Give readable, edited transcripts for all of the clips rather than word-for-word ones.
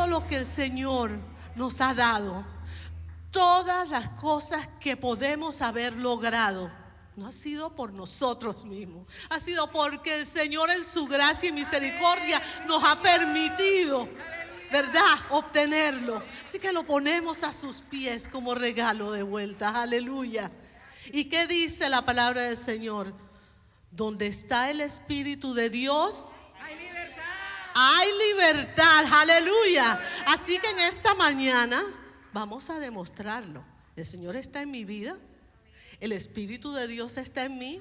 todo lo que el Señor nos ha dado, todas las cosas que podemos haber logrado, no ha sido por nosotros mismos, ha sido porque el Señor en su gracia y misericordia nos ha permitido, ¿verdad?, obtenerlo. Así que lo ponemos a sus pies como regalo de vuelta. Aleluya. ¿Y qué dice la palabra del Señor? Donde está el Espíritu de Dios, Hay libertad. hay libertad. Aleluya. Así que en esta mañana vamos a demostrarlo. El Señor está en mi vida, el Espíritu de Dios está en mí,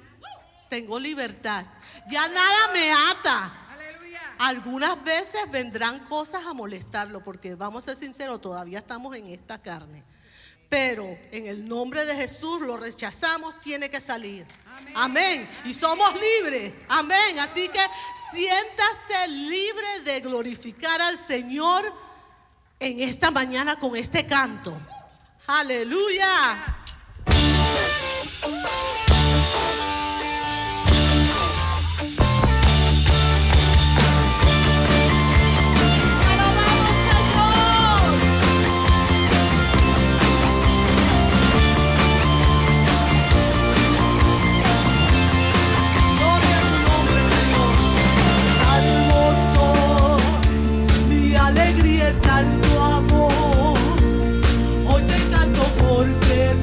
tengo libertad. Ya nada me ata. Aleluya. Algunas veces vendrán cosas a molestarlo, porque vamos a ser sinceros, todavía estamos en esta carne. Pero en el nombre de Jesús lo rechazamos, tiene que salir. Amén. Amén. Y somos libres. Amén. Así que siéntase libre de glorificar al Señor en esta mañana con este canto. Aleluya. Alabamos, Señor. Gloria a tu nombre, Señor. Salvo soy, mi alegría está en tu amor. Hoy te canto porque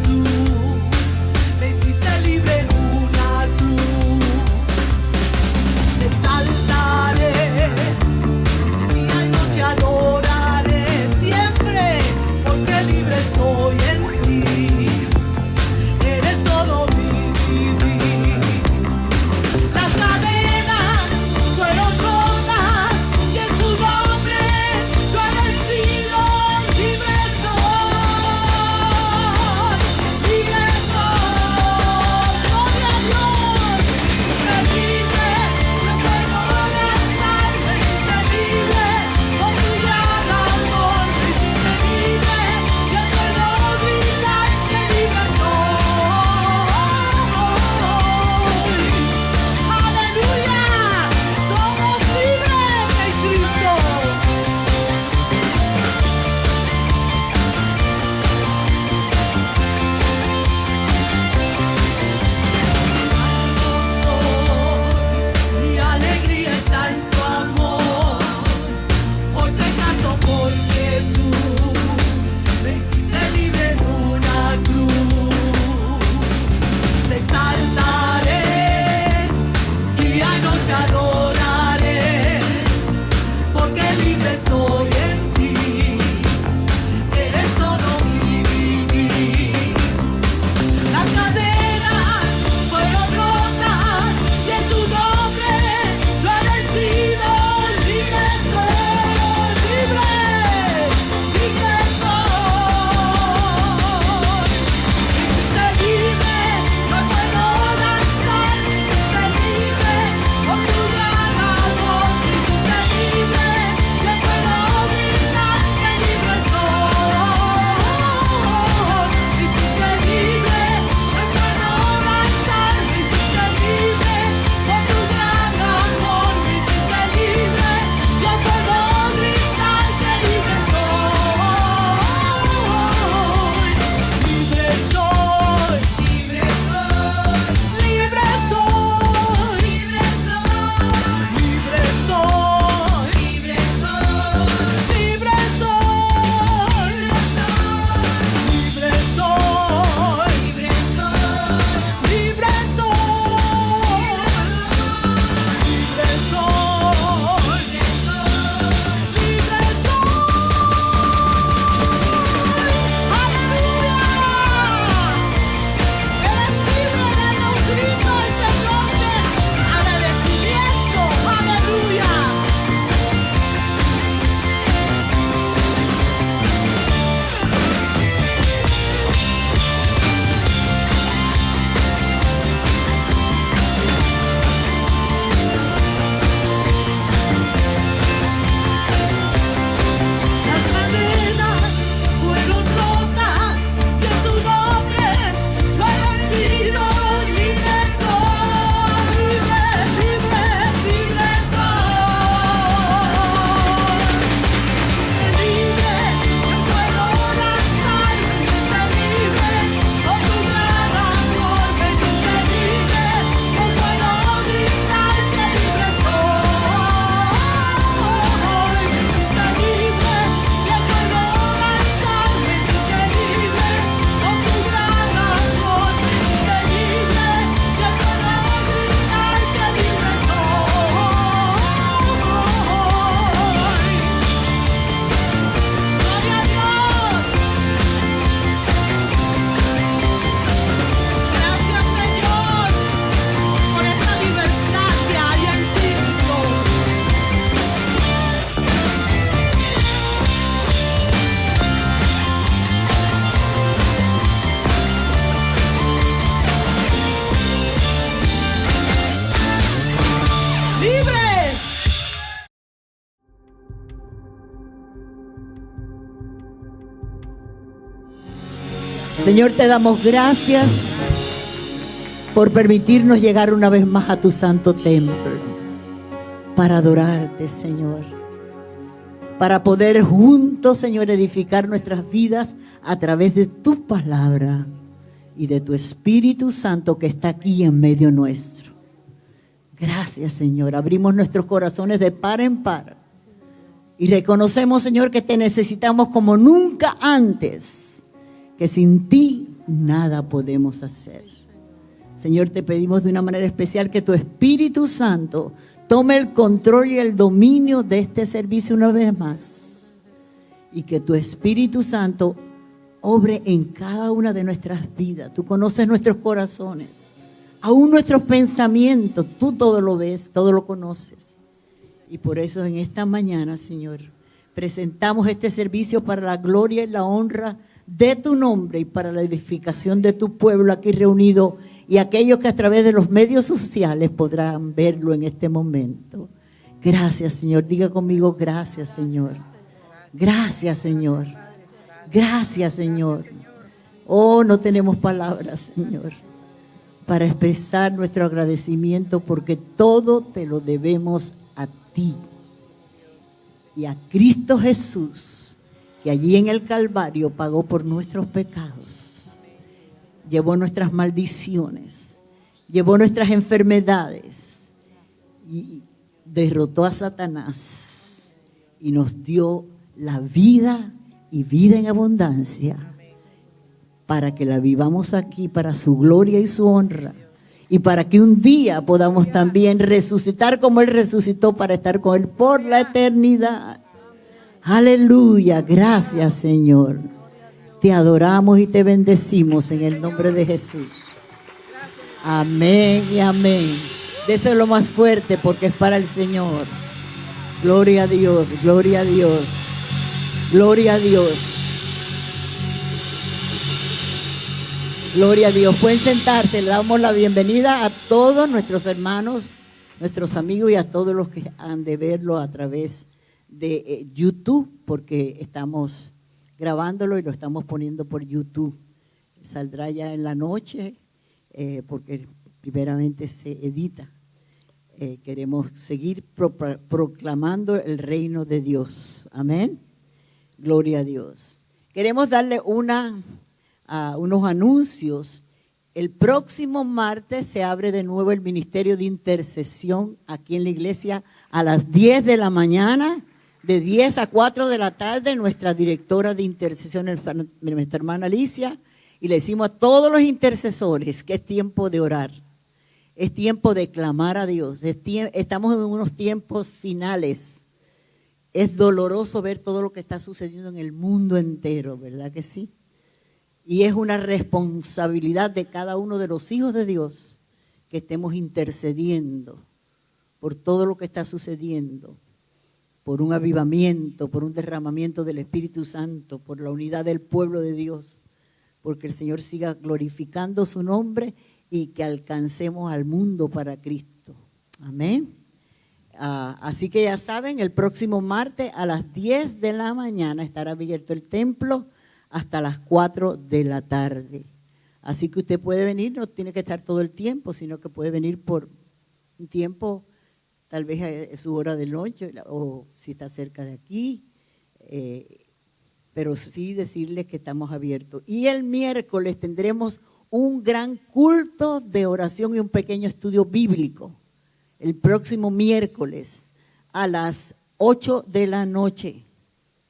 Señor, te damos gracias por permitirnos llegar una vez más a tu santo templo para adorarte, Señor, para poder juntos, Señor, edificar nuestras vidas a través de tu palabra y de tu Espíritu Santo que está aquí en medio nuestro. Gracias, Señor. Abrimos nuestros corazones de par en par y reconocemos, Señor, que te necesitamos como nunca antes, que sin ti nada podemos hacer. Señor, te pedimos de una manera especial que tu Espíritu Santo tome el control y el dominio de este servicio una vez más. Y que tu Espíritu Santo obre en cada una de nuestras vidas. Tú conoces nuestros corazones, aún nuestros pensamientos. Tú todo lo ves, todo lo conoces. Y por eso en esta mañana, Señor, presentamos este servicio para la gloria y la honra de tu nombre y para la edificación de tu pueblo aquí reunido y aquellos que a través de los medios sociales podrán verlo en este momento. Gracias, Señor. Diga conmigo, gracias, Señor. Gracias, Señor. Gracias, Señor. Oh, no tenemos palabras, Señor, para expresar nuestro agradecimiento porque todo te lo debemos a ti y a Cristo Jesús, que allí en el Calvario pagó por nuestros pecados, llevó nuestras maldiciones, llevó nuestras enfermedades y derrotó a Satanás y nos dio la vida y vida en abundancia para que la vivamos aquí para su gloria y su honra y para que un día podamos también resucitar como Él resucitó para estar con Él por la eternidad. Aleluya, gracias, Señor. Te adoramos y te bendecimos en el nombre de Jesús. Amén y amén. Déselo más fuerte porque es para el Señor. Gloria a Dios, gloria a Dios, gloria a Dios. Gloria a Dios. Pueden sentarse. Le damos la bienvenida a todos nuestros hermanos, nuestros amigos y a todos los que han de verlo a través de YouTube, porque estamos grabándolo y lo estamos poniendo por YouTube. Saldrá ya en la noche, porque primeramente se edita. Queremos seguir proclamando el reino de Dios. Amén. Gloria a Dios. Queremos darle unos anuncios. El próximo martes se abre de nuevo el Ministerio de Intercesión aquí en la iglesia a las 10 de la mañana. De 10 a 4 de la tarde, nuestra directora de intercesión, nuestra hermana Alicia, y le decimos a todos los intercesores que es tiempo de orar, es tiempo de clamar a Dios, estamos en unos tiempos finales. Es doloroso ver todo lo que está sucediendo en el mundo entero, ¿verdad que sí? Y es una responsabilidad de cada uno de los hijos de Dios que estemos intercediendo por todo lo que está sucediendo, por un avivamiento, por un derramamiento del Espíritu Santo, por la unidad del pueblo de Dios, porque el Señor siga glorificando su nombre y que alcancemos al mundo para Cristo. Amén. Así que ya saben, el próximo martes a las 10 de la mañana estará abierto el templo hasta las 4 de la tarde. Así que usted puede venir, no tiene que estar todo el tiempo, sino que puede venir por un tiempo, tal vez es su hora de lunch o si está cerca de aquí, pero sí decirles que estamos abiertos. Y el miércoles tendremos un gran culto de oración y un pequeño estudio bíblico. El próximo miércoles a las 8 de la noche.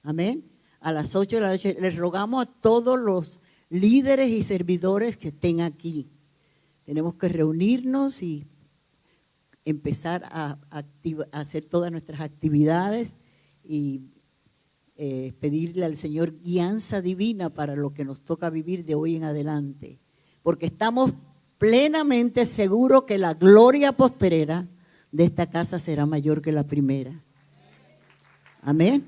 Amén. A las 8 de la noche. Les rogamos a todos los líderes y servidores que estén aquí. Tenemos que reunirnos y empezar a hacer todas nuestras actividades y pedirle al Señor guianza divina para lo que nos toca vivir de hoy en adelante. Porque estamos plenamente seguros que la gloria postrera de esta casa será mayor que la primera. Amén.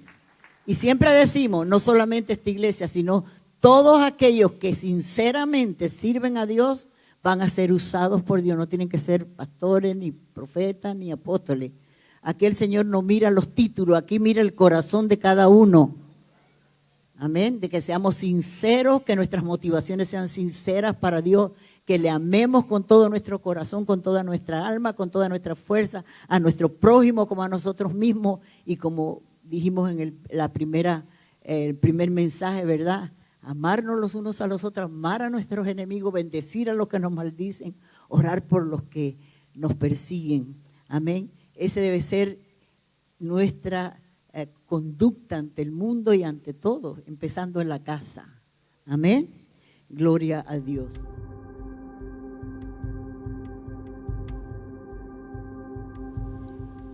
Y siempre decimos, no solamente esta iglesia, sino todos aquellos que sinceramente sirven a Dios van a ser usados por Dios. No tienen que ser pastores, ni profetas, ni apóstoles. Aquí el Señor no mira los títulos, aquí mira el corazón de cada uno. Amén. De que seamos sinceros, que nuestras motivaciones sean sinceras para Dios, que le amemos con todo nuestro corazón, con toda nuestra alma, con toda nuestra fuerza, a nuestro prójimo como a nosotros mismos. Y como dijimos en el primer mensaje, ¿verdad? Amarnos los unos a los otros, amar a nuestros enemigos, bendecir a los que nos maldicen, orar por los que nos persiguen. Amén. Ese debe ser nuestra conducta ante el mundo y ante todo, empezando en la casa. Amén. Gloria a Dios.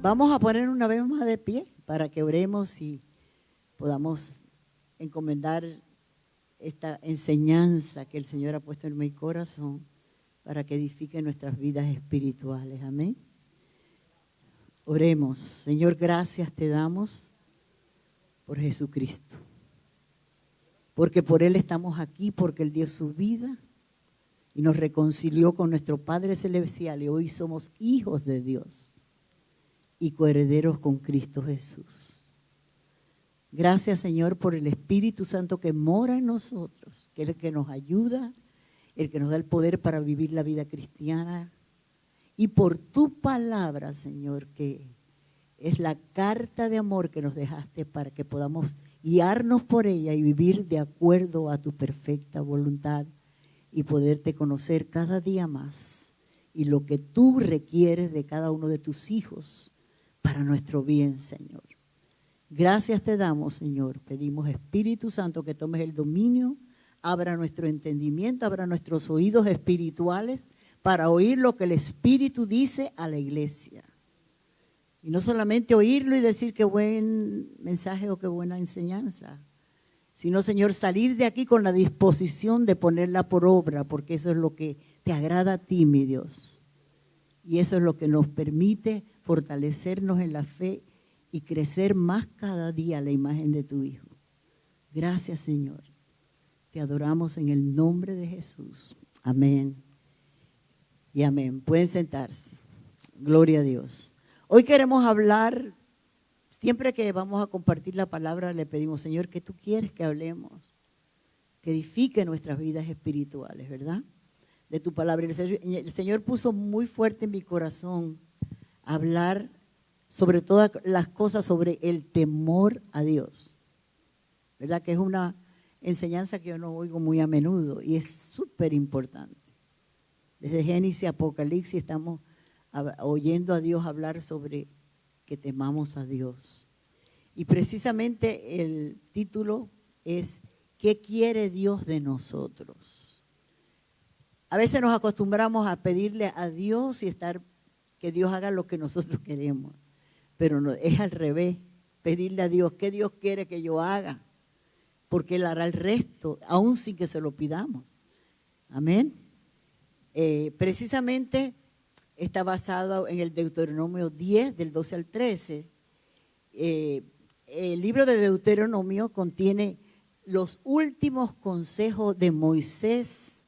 Vamos a poner una vez más de pie para que oremos y podamos encomendar esta enseñanza que el Señor ha puesto en mi corazón para que edifique nuestras vidas espirituales. Amén. Oremos. Señor, gracias te damos por Jesucristo, porque por Él estamos aquí, porque Él dio su vida y nos reconcilió con nuestro Padre Celestial y hoy somos hijos de Dios y coherederos con Cristo Jesús. Gracias, Señor, por el Espíritu Santo que mora en nosotros, que es el que nos ayuda, el que nos da el poder para vivir la vida cristiana. Y por tu palabra, Señor, que es la carta de amor que nos dejaste para que podamos guiarnos por ella y vivir de acuerdo a tu perfecta voluntad y poderte conocer cada día más. Y lo que tú requieres de cada uno de tus hijos para nuestro bien, Señor. Gracias te damos, Señor. Pedimos, Espíritu Santo, que tomes el dominio, abra nuestro entendimiento, abra nuestros oídos espirituales para oír lo que el Espíritu dice a la iglesia. Y no solamente oírlo y decir qué buen mensaje o qué buena enseñanza, sino, Señor, salir de aquí con la disposición de ponerla por obra, porque eso es lo que te agrada a ti, mi Dios. Y eso es lo que nos permite fortalecernos en la fe y crecer más cada día a la imagen de tu Hijo. Gracias, Señor. Te adoramos en el nombre de Jesús. Amén. Y amén. Pueden sentarse. Gloria a Dios. Hoy queremos hablar, siempre que vamos a compartir la palabra, le pedimos, Señor, ¿qué tú quieres que hablemos? Que edifique nuestras vidas espirituales, ¿verdad? De tu palabra. El Señor puso muy fuerte en mi corazón hablar sobre todas las cosas, sobre el temor a Dios, ¿verdad? Que es una enseñanza que yo no oigo muy a menudo y es súper importante. Desde Génesis a Apocalipsis estamos oyendo a Dios hablar sobre que temamos a Dios. Y precisamente el título es ¿qué quiere Dios de nosotros? A veces nos acostumbramos a pedirle a Dios y que Dios haga lo que nosotros queremos. Pero no, es al revés, pedirle a Dios, ¿qué Dios quiere que yo haga? Porque Él hará el resto, aún sin que se lo pidamos. Amén. Precisamente está basado en el Deuteronomio 10, del 12 al 13. El libro de Deuteronomio contiene los últimos consejos de Moisés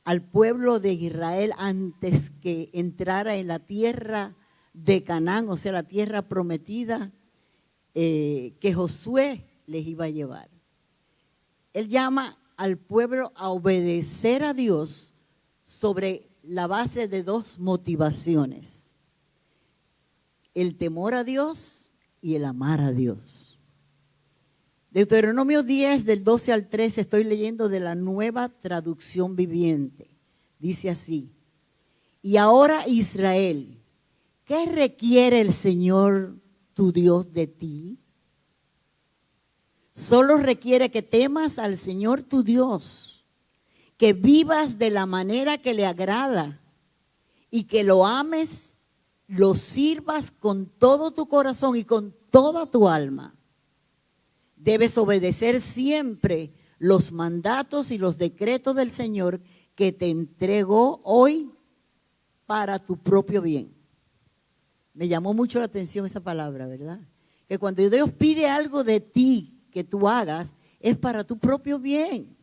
al pueblo de Israel antes que entrara en la tierra de Canaán, o sea, la tierra prometida que Josué les iba a llevar. Él llama al pueblo a obedecer a Dios sobre la base de dos motivaciones: el temor a Dios y el amar a Dios. Deuteronomio 10, del 12 al 13, estoy leyendo de la Nueva Traducción Viviente. Dice así: y ahora, Israel, ¿qué requiere el Señor tu Dios de ti? Solo requiere que temas al Señor tu Dios, que vivas de la manera que le agrada y que lo ames, lo sirvas con todo tu corazón y con toda tu alma. Debes obedecer siempre los mandatos y los decretos del Señor que te entregó hoy para tu propio bien. Me llamó mucho la atención esa palabra, ¿verdad? Que cuando Dios pide algo de ti que tú hagas, es para tu propio bien.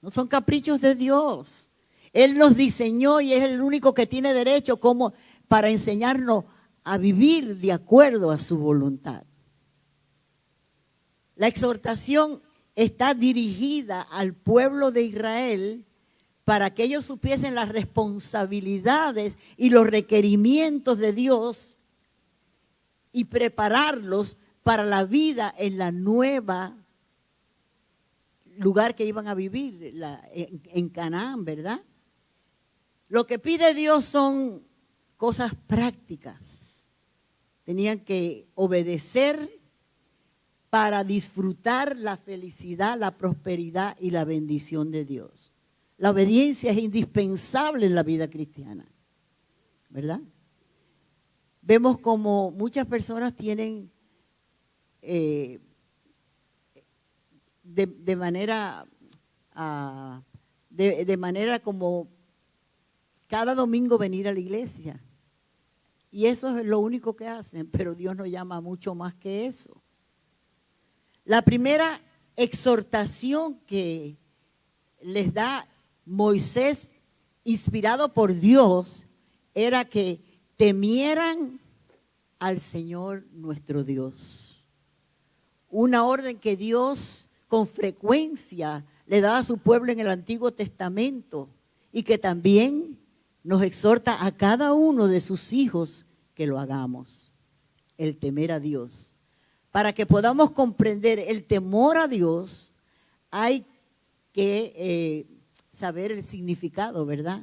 No son caprichos de Dios. Él nos diseñó y es el único que tiene derecho como para enseñarnos a vivir de acuerdo a su voluntad. La exhortación está dirigida al pueblo de Israel para que ellos supiesen las responsabilidades y los requerimientos de Dios y prepararlos para la vida en la nueva lugar que iban a vivir, en Canaán, ¿verdad? Lo que pide Dios son cosas prácticas. Tenían que obedecer para disfrutar la felicidad, la prosperidad y la bendición de Dios. La obediencia es indispensable en la vida cristiana, ¿verdad? Vemos como muchas personas tienen de manera como cada domingo venir a la iglesia. Y eso es lo único que hacen, pero Dios nos llama mucho más que eso. La primera exhortación que les da Moisés, inspirado por Dios, era que temieran al Señor nuestro Dios. Una orden que Dios con frecuencia le daba a su pueblo en el Antiguo Testamento y que también nos exhorta a cada uno de sus hijos que lo hagamos. El temer a Dios. Para que podamos comprender el temor a Dios, hay que saber el significado, ¿verdad?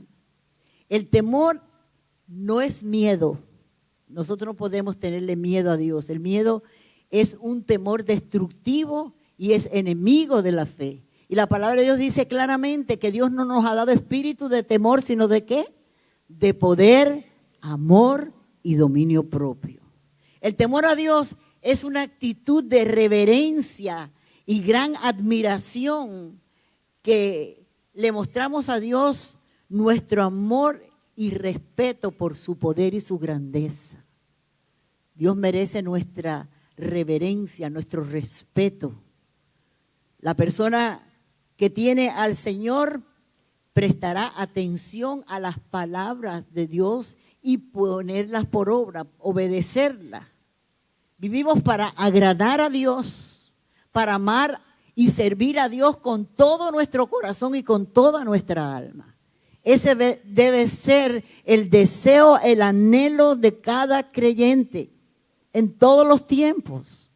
El temor no es miedo. Nosotros no podemos tenerle miedo a Dios. El miedo es un temor destructivo y es enemigo de la fe. Y la palabra de Dios dice claramente que Dios no nos ha dado espíritu de temor, sino ¿de qué? De poder, amor y dominio propio. El temor a Dios es una actitud de reverencia y gran admiración que le mostramos a Dios nuestro amor y respeto por su poder y su grandeza. Dios merece nuestra reverencia, nuestro respeto. La persona que tiene al Señor prestará atención a las palabras de Dios y ponerlas por obra, obedecerlas. Vivimos para agradar a Dios, para amar y servir a Dios con todo nuestro corazón y con toda nuestra alma. Ese debe ser el deseo, el anhelo de cada creyente en todos los tiempos.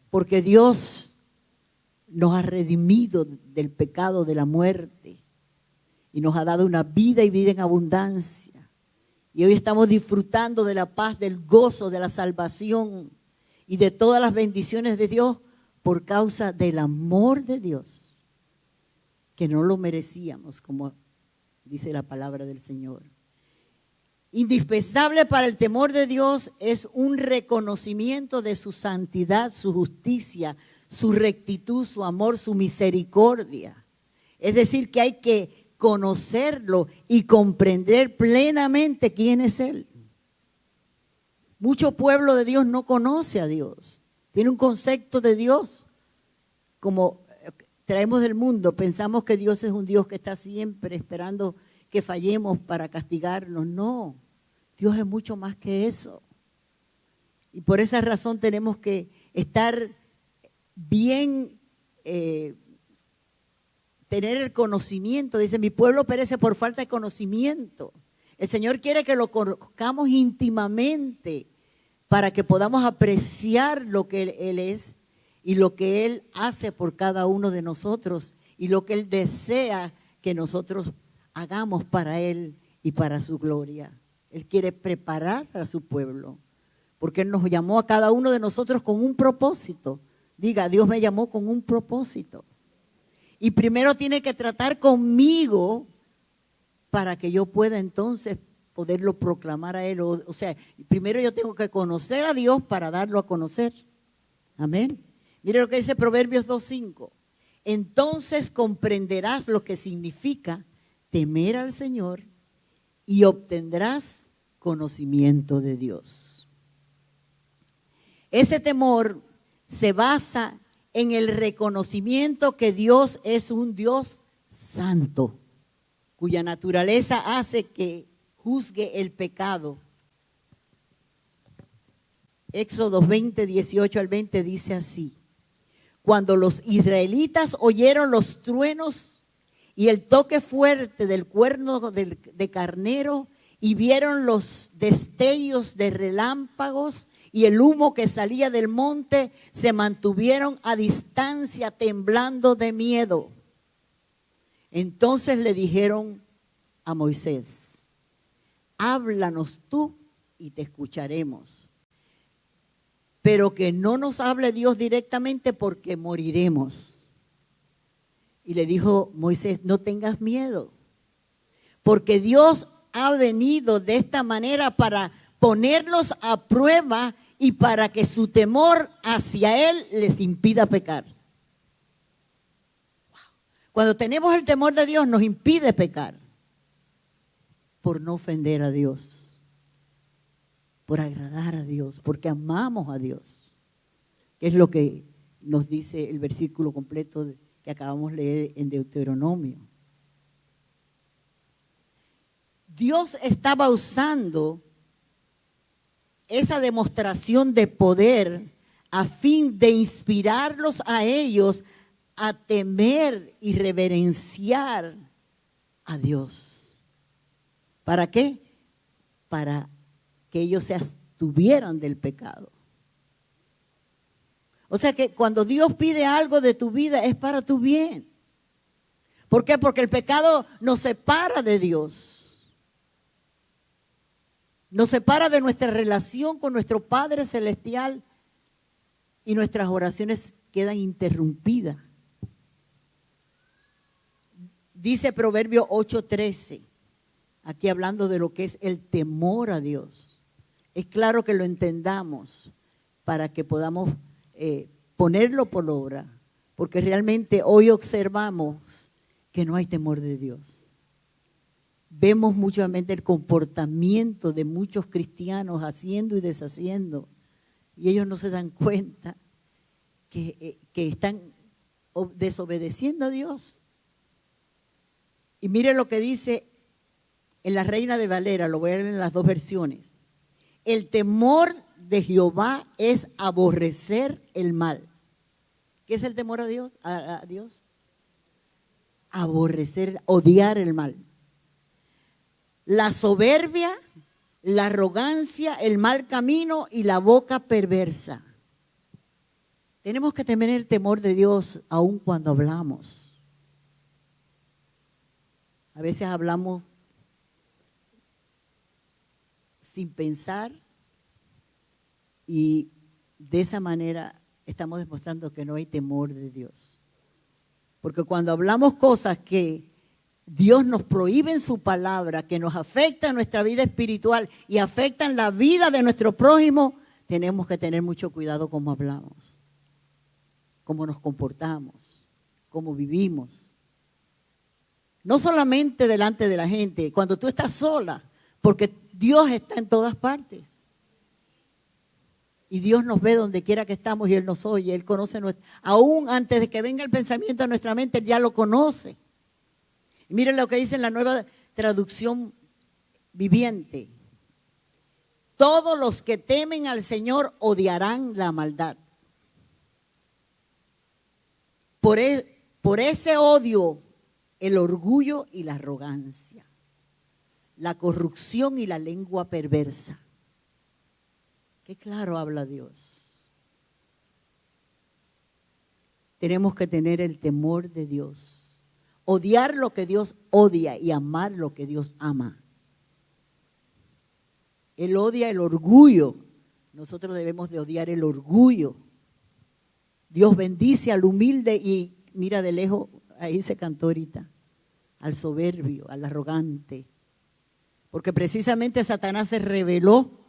Porque Dios nos ha redimido del pecado, de la muerte, y nos ha dado una vida y vida en abundancia. Y hoy estamos disfrutando de la paz, del gozo, de la salvación y de todas las bendiciones de Dios por causa del amor de Dios, que no lo merecíamos, como dice la palabra del Señor. Indispensable para el temor de Dios es un reconocimiento de su santidad, su justicia, su rectitud, su amor, su misericordia. Es decir, que hay que conocerlo y comprender plenamente quién es Él. Mucho pueblo de Dios no conoce a Dios. Tiene un concepto de Dios como traemos del mundo. Pensamos que Dios es un Dios que está siempre esperando que fallemos para castigarnos. No, Dios es mucho más que eso. Y por esa razón tenemos que estar bien, tener el conocimiento. Dice, mi pueblo perece por falta de conocimiento. El Señor quiere que lo conozcamos íntimamente para que podamos apreciar lo que Él es y lo que Él hace por cada uno de nosotros y lo que Él desea que nosotros hagamos para Él y para su gloria. Él quiere preparar a su pueblo porque Él nos llamó a cada uno de nosotros con un propósito. Diga, Dios me llamó con un propósito. Y primero tiene que tratar conmigo para que yo pueda entonces poderlo proclamar a Él. O sea, primero yo tengo que conocer a Dios para darlo a conocer. Amén. Mire lo que dice Proverbios 2:5. Entonces comprenderás lo que significa temer al Señor y obtendrás conocimiento de Dios. Ese temor se basa en el reconocimiento que Dios es un Dios santo, cuya naturaleza hace que juzgue el pecado. Éxodo 20, 18 al 20 dice así: cuando los israelitas oyeron los truenos y el toque fuerte del cuerno de carnero y vieron los destellos de relámpagos y el humo que salía del monte, se mantuvieron a distancia temblando de miedo. Entonces le dijeron a Moisés: háblanos tú y te escucharemos, pero que no nos hable Dios directamente porque moriremos. Y le dijo Moisés: no tengas miedo, porque Dios ha venido de esta manera para ponerlos a prueba y para que su temor hacia Él les impida pecar. Cuando tenemos el temor de Dios nos impide pecar por no ofender a Dios, por agradar a Dios, porque amamos a Dios, que es lo que nos dice el versículo completo que acabamos de leer en Deuteronomio. Dios estaba usando esa demostración de poder a fin de inspirarlos a ellos a temer y reverenciar a Dios. ¿Para qué? Para que ellos se abstuvieran del pecado. O sea que cuando Dios pide algo de tu vida es para tu bien. ¿Por qué? Porque el pecado nos separa de Dios. Nos separa de nuestra relación con nuestro Padre Celestial y nuestras oraciones quedan interrumpidas. Dice Proverbio 8:13, aquí hablando de lo que es el temor a Dios. Es claro que lo entendamos para que podamos ponerlo por obra, porque realmente hoy observamos que no hay temor de Dios. Vemos muchamente el comportamiento de muchos cristianos haciendo y deshaciendo, y ellos no se dan cuenta que están desobedeciendo a Dios. Y mire lo que dice en la Reina de Valera, lo voy a leer en las dos versiones. El temor de Jehová es aborrecer el mal. ¿Qué es el temor a Dios? A Dios. Aborrecer, odiar el mal. La soberbia, la arrogancia, el mal camino y la boca perversa. Tenemos que tener el temor de Dios aun cuando hablamos. A veces hablamos sin pensar y de esa manera estamos demostrando que no hay temor de Dios. Porque cuando hablamos cosas que Dios nos prohíbe en su palabra, que nos afectan nuestra vida espiritual y afectan la vida de nuestro prójimo, tenemos que tener mucho cuidado cómo hablamos, cómo nos comportamos, cómo vivimos. No solamente delante de la gente, cuando tú estás sola, porque Dios está en todas partes. Y Dios nos ve donde quiera que estamos y Él nos oye, Él conoce aún antes de que venga el pensamiento a nuestra mente, Él ya lo conoce. Y miren lo que dice en la Nueva Traducción Viviente. Todos los que temen al Señor odiarán la maldad. Por ese odio, el orgullo y la arrogancia, la corrupción y la lengua perversa. Qué claro habla Dios. Tenemos que tener el temor de Dios, odiar lo que Dios odia y amar lo que Dios ama. Él odia el orgullo, nosotros debemos de odiar el orgullo. Dios bendice al humilde y mira de lejos, ahí se cantó ahorita, al soberbio, al arrogante. Porque precisamente Satanás se rebeló,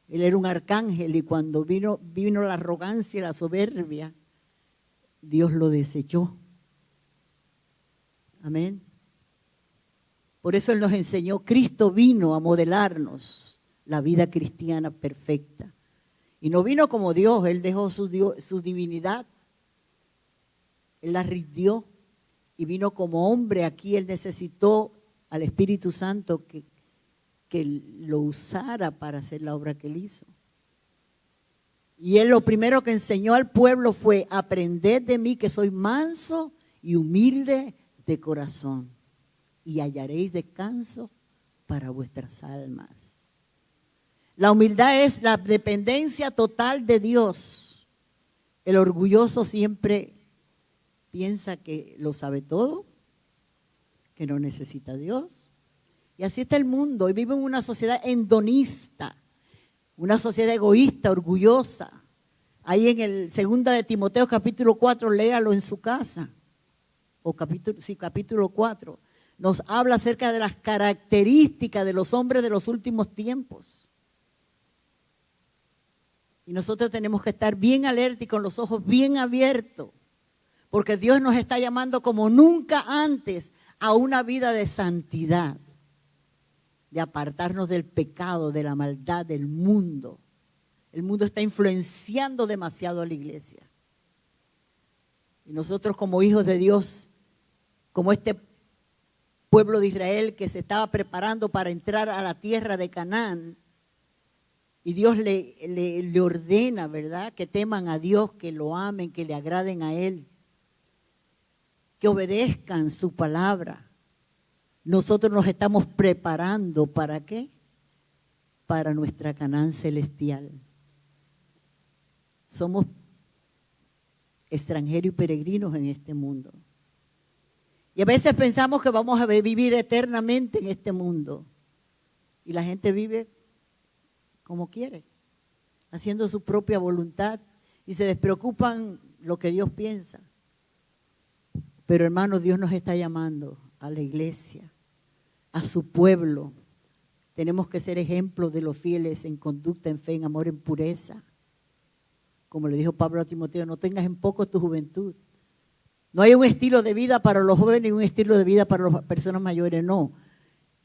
él era un arcángel y cuando vino la arrogancia y la soberbia, Dios lo desechó. Amén. Por eso Él nos enseñó, Cristo vino a modelarnos la vida cristiana perfecta. Y no vino como Dios, Él dejó su divinidad, Él la rindió y vino como hombre. Aquí Él necesitó al Espíritu Santo que lo usara para hacer la obra que Él hizo. Y él lo primero que enseñó al pueblo fue: aprended de mí que soy manso y humilde de corazón, y hallaréis descanso para vuestras almas. La humildad es la dependencia total de Dios. El orgulloso siempre piensa que lo sabe todo, que no necesita a Dios. Y así está el mundo. Y vive en una sociedad hedonista, una sociedad egoísta, orgullosa. Ahí en el 2 de Timoteo capítulo 4, léalo en su casa. O capítulo 4. Nos habla acerca de las características de los hombres de los últimos tiempos. Y nosotros tenemos que estar bien alerta y con los ojos bien abiertos, porque Dios nos está llamando como nunca antes a una vida de santidad, de apartarnos del pecado, de la maldad del mundo. El mundo está influenciando demasiado a la iglesia. Y nosotros como hijos de Dios, como este pueblo de Israel que se estaba preparando para entrar a la tierra de Canaán, y Dios le ordena, ¿verdad?, que teman a Dios, que lo amen, que le agraden a Él, que obedezcan su palabra. Nosotros nos estamos preparando, ¿para qué? Para nuestra Canaán celestial. Somos extranjeros y peregrinos en este mundo. Y a veces pensamos que vamos a vivir eternamente en este mundo. Y la gente vive como quiere, haciendo su propia voluntad, y se despreocupan lo que Dios piensa. Pero hermanos, Dios nos está llamando a la iglesia, a su pueblo. Tenemos que ser ejemplos de los fieles en conducta, en fe, en amor, en pureza. Como le dijo Pablo a Timoteo: no tengas en poco tu juventud. No hay un estilo de vida para los jóvenes y un estilo de vida para las personas mayores, no.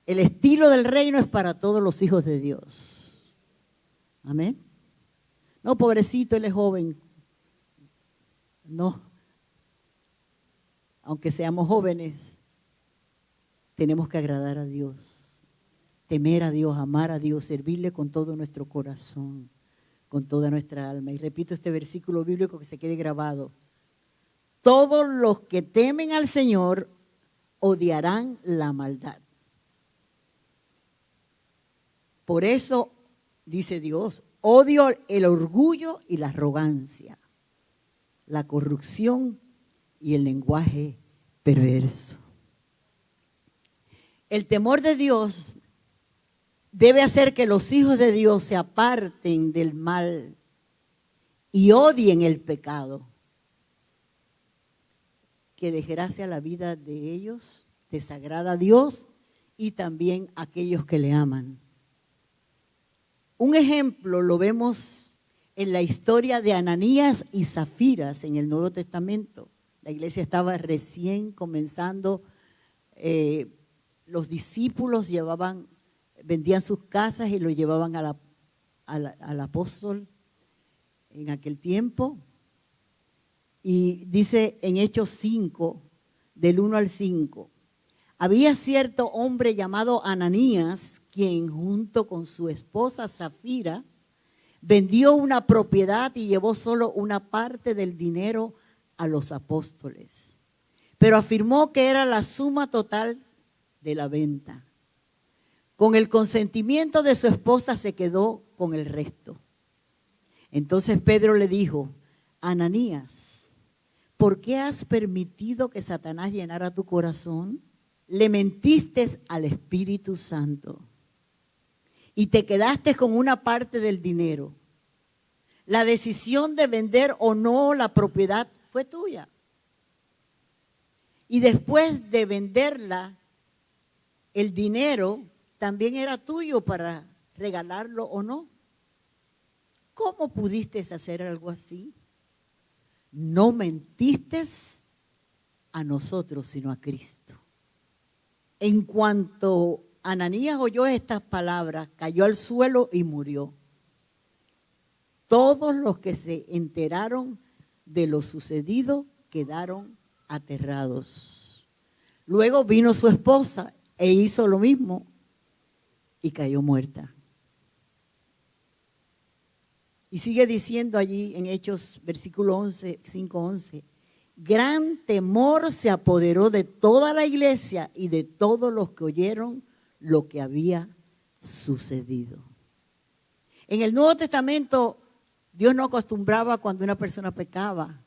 El estilo del reino es para todos los hijos de Dios. Amén. No, pobrecito, él es joven. No. Aunque seamos jóvenes, tenemos que agradar a Dios, temer a Dios, amar a Dios, servirle con todo nuestro corazón, con toda nuestra alma. Y repito este versículo bíblico que se quede grabado: todos los que temen al Señor odiarán la maldad. Por eso, dice Dios, odio el orgullo y la arrogancia, la corrupción y el lenguaje perverso. El temor de Dios debe hacer que los hijos de Dios se aparten del mal y odien el pecado, que desgracia la vida de ellos, desagrada a Dios y también a aquellos que le aman. Un ejemplo lo vemos en la historia de Ananías y Zafiras en el Nuevo Testamento. La iglesia estaba recién comenzando, los discípulos vendían sus casas y lo llevaban al apóstol en aquel tiempo. Y dice en Hechos 5, del 1 al 5, había cierto hombre llamado Ananías, quien junto con su esposa Zafira vendió una propiedad y llevó solo una parte del dinero a los apóstoles, pero afirmó que era la suma total de la venta. Con el consentimiento de su esposa se quedó con el resto. Entonces Pedro le dijo: Ananías, ¿por qué has permitido que Satanás llenara tu corazón? Le mentiste al Espíritu Santo y te quedaste con una parte del dinero. La decisión de vender o no la propiedad fue tuya. Y después de venderla, el dinero también era tuyo para regalarlo o no. ¿Cómo pudiste hacer algo así? No mentiste a nosotros, sino a Cristo. En cuanto Ananías oyó estas palabras, cayó al suelo y murió. Todos los que se enteraron de lo sucedido quedaron aterrados. Luego vino su esposa e hizo lo mismo y cayó muerta. Y sigue diciendo allí en Hechos, versículo 11, 5:11, gran temor se apoderó de toda la iglesia y de todos los que oyeron lo que había sucedido. En el Nuevo Testamento, Dios no acostumbraba cuando una persona pecaba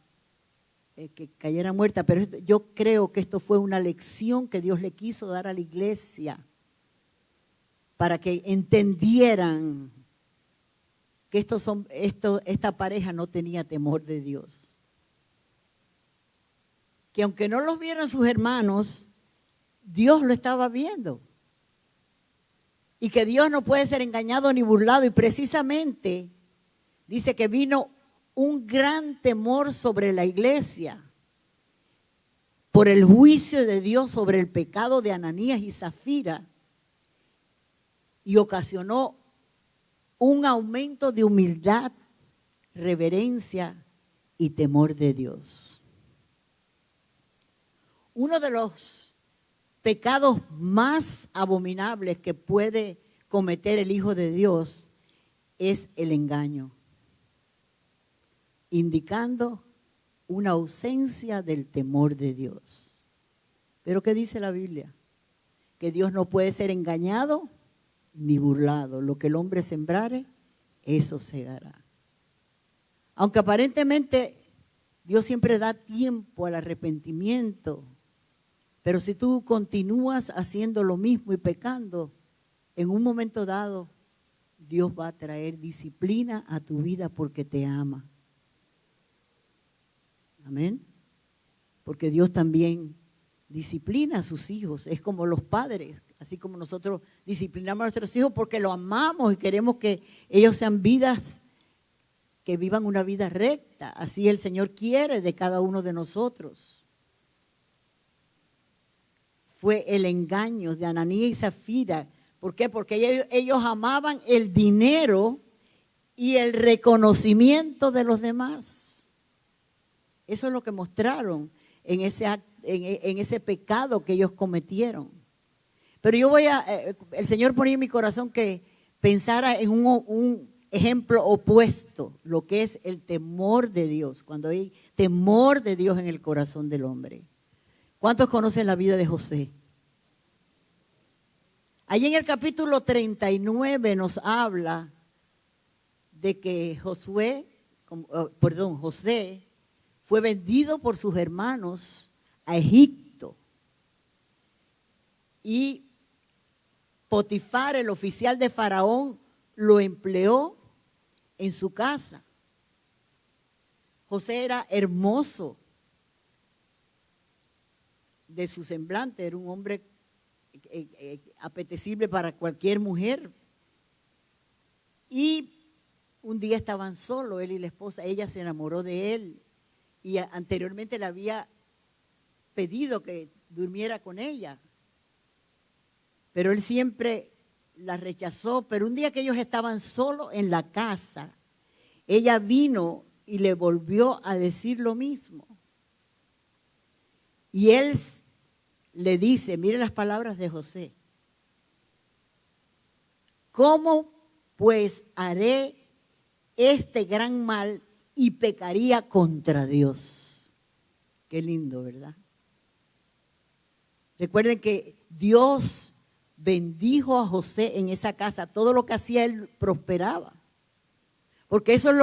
que cayera muerta, pero yo creo que esto fue una lección que Dios le quiso dar a la iglesia para que entendieran que esta pareja no tenía temor de Dios. Que aunque no los vieran sus hermanos, Dios lo estaba viendo. Y que Dios no puede ser engañado ni burlado. Y precisamente dice que vino un gran temor sobre la iglesia por el juicio de Dios sobre el pecado de Ananías y Zafira. Y ocasionó un aumento de humildad, reverencia y temor de Dios. Uno de los pecados más abominables que puede cometer el Hijo de Dios es el engaño, indicando una ausencia del temor de Dios. ¿Pero qué dice la Biblia? Que Dios no puede ser engañado ni burlado. Lo que el hombre sembrare, eso segará. Aunque aparentemente Dios siempre da tiempo al arrepentimiento, pero si tú continúas haciendo lo mismo y pecando, en un momento dado, Dios va a traer disciplina a tu vida porque te ama. Amén. Porque Dios también disciplina a sus hijos. Es como los padres, así como nosotros disciplinamos a nuestros hijos porque los amamos y queremos que ellos sean vidas, que vivan una vida recta. Así el Señor quiere de cada uno de nosotros. Fue el engaño de Ananías y Zafira. ¿Por qué? Porque ellos amaban el dinero y el reconocimiento de los demás. Eso es lo que mostraron en ese pecado que ellos cometieron. Pero el Señor ponía en mi corazón que pensara en un ejemplo opuesto, lo que es el temor de Dios, cuando hay temor de Dios en el corazón del hombre. ¿Cuántos conocen la vida de José? Allí en el capítulo 39 nos habla de que José fue vendido por sus hermanos a Egipto. Y Potifar, el oficial de Faraón, lo empleó en su casa. José era hermoso de su semblante, era un hombre apetecible para cualquier mujer. Y un día estaban solos, él y la esposa, ella se enamoró de él y anteriormente le había pedido que durmiera con ella. Pero él siempre la rechazó, pero un día que ellos estaban solos en la casa, ella vino y le volvió a decir lo mismo. Y él le dice, mire las palabras de José, ¿cómo pues haré este gran mal y pecaría contra Dios? Qué lindo, ¿verdad? Recuerden que Dios bendijo a José en esa casa, todo lo que hacía él prosperaba. Porque eso es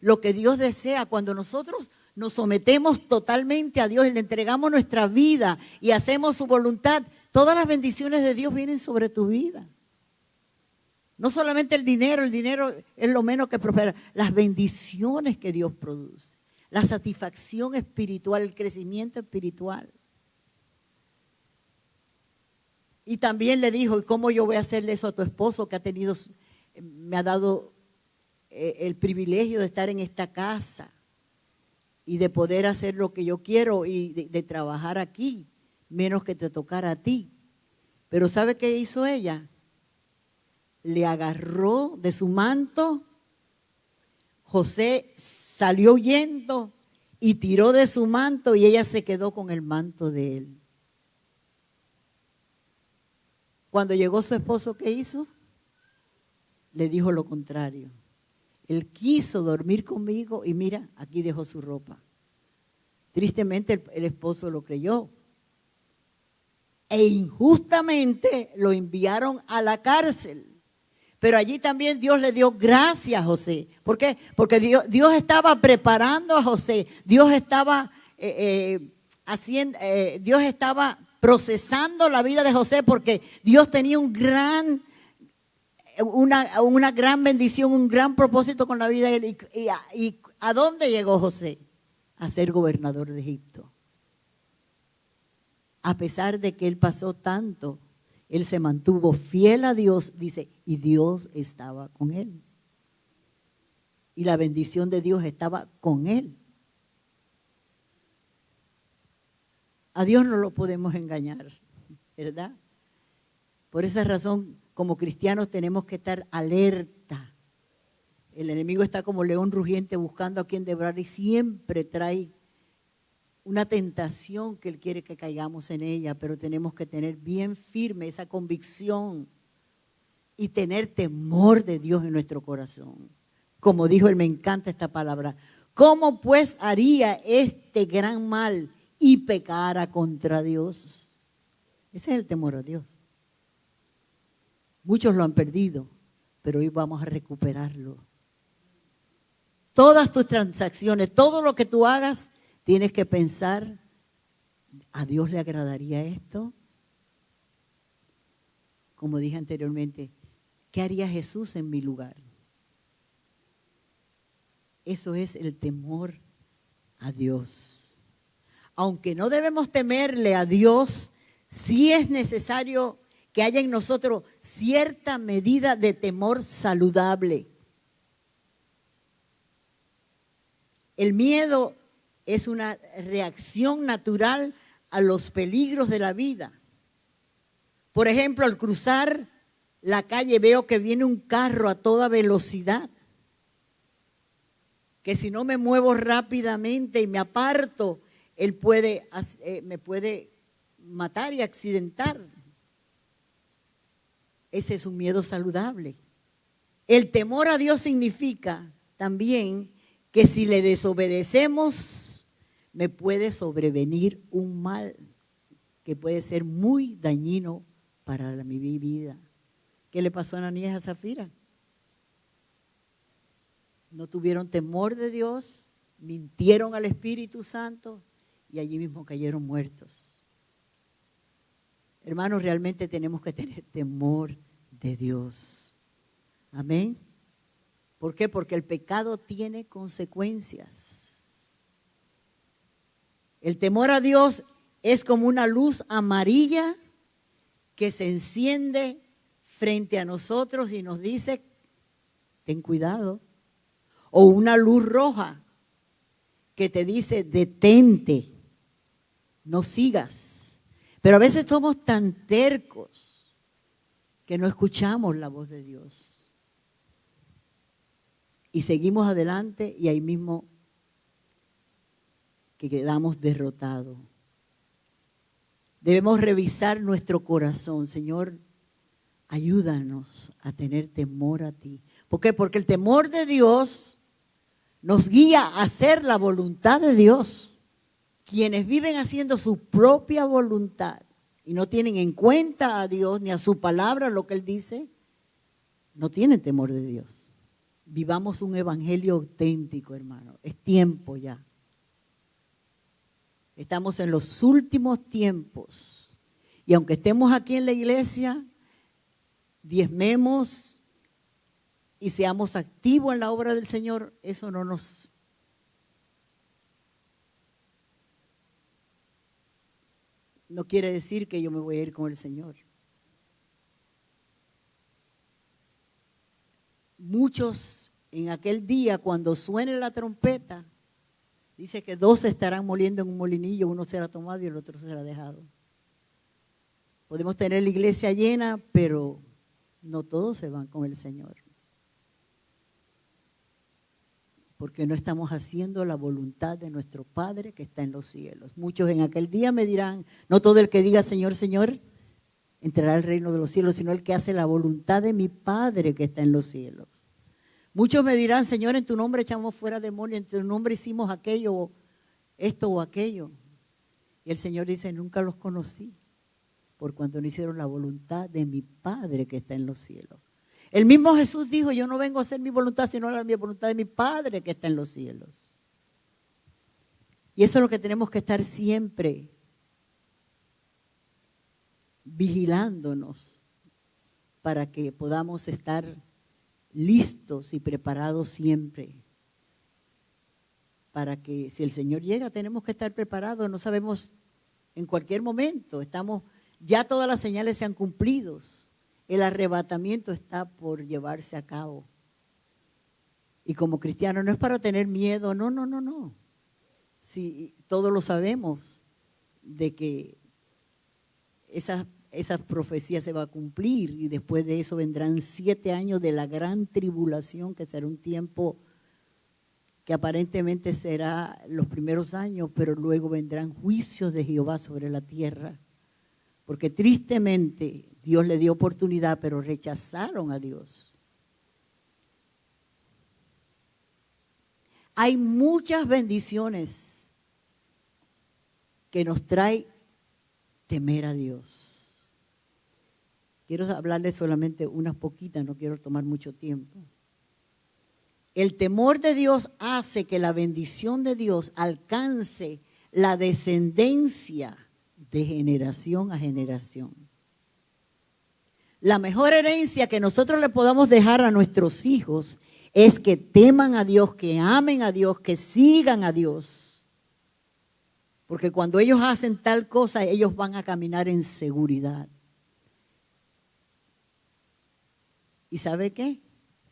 lo que Dios desea cuando nosotros nos sometemos totalmente a Dios y le entregamos nuestra vida y hacemos su voluntad. Todas las bendiciones de Dios vienen sobre tu vida. No solamente el dinero es lo menos que prospera, las bendiciones que Dios produce, la satisfacción espiritual, el crecimiento espiritual. Y también le dijo, ¿y cómo yo voy a hacerle eso a tu esposo que me ha dado el privilegio de estar en esta casa y de poder hacer lo que yo quiero y de trabajar aquí, menos que te tocara a ti? Pero ¿sabe qué hizo ella? Le agarró de su manto, José salió huyendo y tiró de su manto y ella se quedó con el manto de él. Cuando llegó su esposo, ¿qué hizo? Le dijo lo contrario. Él quiso dormir conmigo y mira, aquí dejó su ropa. Tristemente el esposo lo creyó. E injustamente lo enviaron a la cárcel. Pero allí también Dios le dio gracias a José. ¿Por qué? Porque Dios estaba preparando a José. Dios estaba Dios estaba procesando la vida de José porque Dios tenía una gran bendición, un gran propósito con la vida de él. ¿Y a dónde llegó José? A ser gobernador de Egipto. A pesar de que él pasó tanto, él se mantuvo fiel a Dios, dice, y Dios estaba con él. Y la bendición de Dios estaba con él. A Dios no lo podemos engañar, ¿verdad? Por esa razón, como cristianos tenemos que estar alerta. El enemigo está como león rugiente buscando a quien devorar y siempre trae una tentación que él quiere que caigamos en ella, pero tenemos que tener bien firme esa convicción y tener temor de Dios en nuestro corazón. Como dijo él, me encanta esta palabra. ¿Cómo pues haría este gran mal y pecara contra Dios? Ese es el temor a Dios. Muchos lo han perdido, pero hoy vamos a recuperarlo. Todas tus transacciones, todo lo que tú hagas, tienes que pensar, ¿a Dios le agradaría esto? Como dije anteriormente, ¿qué haría Jesús en mi lugar? Eso es el temor a Dios. Aunque no debemos temerle a Dios, sí es necesario que haya en nosotros cierta medida de temor saludable. El miedo es una reacción natural a los peligros de la vida. Por ejemplo, al cruzar la calle veo que viene un carro a toda velocidad, que si no me muevo rápidamente y me aparto, él me puede matar y accidentar. Ese es un miedo saludable. El temor a Dios significa también que si le desobedecemos, me puede sobrevenir un mal que puede ser muy dañino para mi vida. ¿Qué le pasó a Ananías y a Zafira? No tuvieron temor de Dios, mintieron al Espíritu Santo y allí mismo cayeron muertos. Hermanos, realmente tenemos que tener temor de Dios. Amén. ¿Por qué? Porque el pecado tiene consecuencias. El temor a Dios es como una luz amarilla que se enciende frente a nosotros y nos dice, ten cuidado. O una luz roja que te dice, detente, no sigas. Pero a veces somos tan tercos que no escuchamos la voz de Dios. Y seguimos adelante y ahí mismo que quedamos derrotados. Debemos revisar nuestro corazón. Señor, ayúdanos a tener temor a ti. ¿Por qué? Porque el temor de Dios nos guía a hacer la voluntad de Dios. Quienes viven haciendo su propia voluntad y no tienen en cuenta a Dios ni a su palabra, lo que Él dice, no tienen temor de Dios. Vivamos un evangelio auténtico, hermano. Es tiempo ya. Estamos en los últimos tiempos. Y aunque estemos aquí en la iglesia, diezmemos y seamos activos en la obra del Señor, eso no quiere decir que yo me voy a ir con el Señor. Muchos en aquel día, cuando suene la trompeta, dice que 2 estarán moliendo en un molinillo, uno será tomado y el otro será dejado. Podemos tener la iglesia llena, pero no todos se van con el Señor. Porque no estamos haciendo la voluntad de nuestro Padre que está en los cielos. Muchos en aquel día me dirán, no todo el que diga Señor, Señor, entrará al reino de los cielos, sino el que hace la voluntad de mi Padre que está en los cielos. Muchos me dirán, Señor, en tu nombre echamos fuera demonios, en tu nombre hicimos aquello, esto o aquello. Y el Señor dice, nunca los conocí, por cuanto no hicieron la voluntad de mi Padre que está en los cielos. El mismo Jesús dijo, yo no vengo a hacer mi voluntad, sino a la voluntad de mi Padre que está en los cielos. Y eso es lo que tenemos que estar siempre vigilándonos para que podamos estar listos y preparados siempre. Para que si el Señor llega tenemos que estar preparados, no sabemos en cualquier momento, ya todas las señales se han cumplido, el arrebatamiento está por llevarse a cabo. Y como cristianos no es para tener miedo, no. Si todos lo sabemos de que esa profecía se va a cumplir y después de eso vendrán 7 años de la gran tribulación, que será un tiempo que aparentemente será los primeros años, pero luego vendrán juicios de Jehová sobre la tierra, porque tristemente Dios le dio oportunidad, pero rechazaron a Dios. Hay muchas bendiciones que nos trae temer a Dios. Quiero hablarles solamente unas poquitas, no quiero tomar mucho tiempo. El temor de Dios hace que la bendición de Dios alcance la descendencia de generación a generación. La mejor herencia que nosotros le podamos dejar a nuestros hijos es que teman a Dios, que amen a Dios, que sigan a Dios. Porque cuando ellos hacen tal cosa, ellos van a caminar en seguridad. ¿Y sabe qué?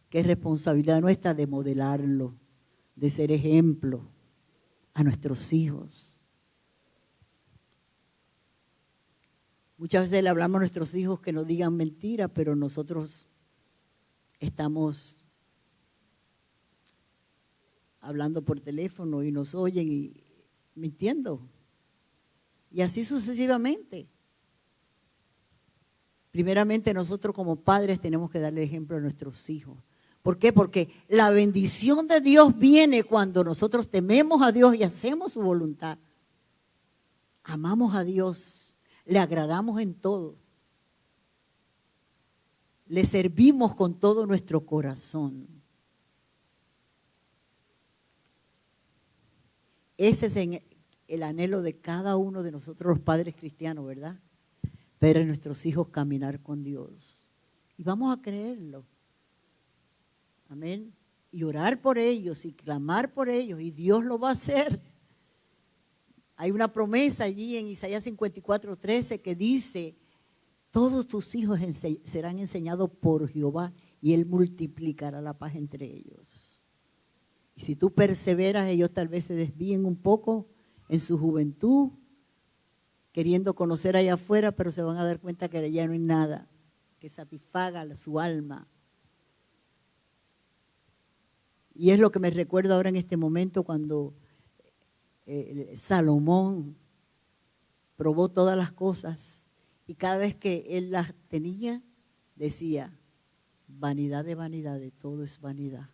Que es responsabilidad nuestra de modelarlo, de ser ejemplo a nuestros hijos. Muchas veces le hablamos a nuestros hijos que no digan mentiras, pero nosotros estamos hablando por teléfono y nos oyen y mintiendo. Y así sucesivamente. Primeramente nosotros como padres tenemos que darle ejemplo a nuestros hijos. ¿Por qué? Porque la bendición de Dios viene cuando nosotros tememos a Dios y hacemos su voluntad. Amamos a Dios, le agradamos en todo. Le servimos con todo nuestro corazón. Ese es el anhelo de cada uno de nosotros los padres cristianos, ¿verdad? Ver a nuestros hijos caminar con Dios. Y vamos a creerlo. Amén. Y orar por ellos y clamar por ellos. Y Dios lo va a hacer. Hay una promesa allí en Isaías 54:13 que dice, todos tus hijos serán enseñados por Jehová y Él multiplicará la paz entre ellos. Y si tú perseveras, ellos tal vez se desvíen un poco en su juventud, queriendo conocer allá afuera, pero se van a dar cuenta que allá no hay nada que satisfaga su alma. Y es lo que me recuerdo ahora en este momento cuando Salomón probó todas las cosas y cada vez que él las tenía, decía, vanidad de vanidades, todo es vanidad.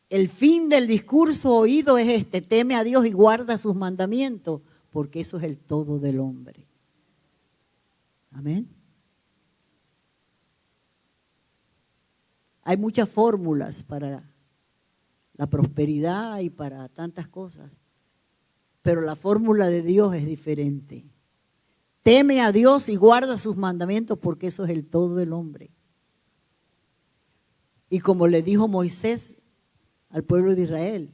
El fin del discurso oído es este, teme a Dios y guarda sus mandamientos, porque eso es el todo del hombre. Amén. Hay muchas fórmulas para la prosperidad y para tantas cosas, pero la fórmula de Dios es diferente. Teme a Dios y guarda sus mandamientos, porque eso es el todo del hombre. Y como le dijo Moisés al pueblo de Israel,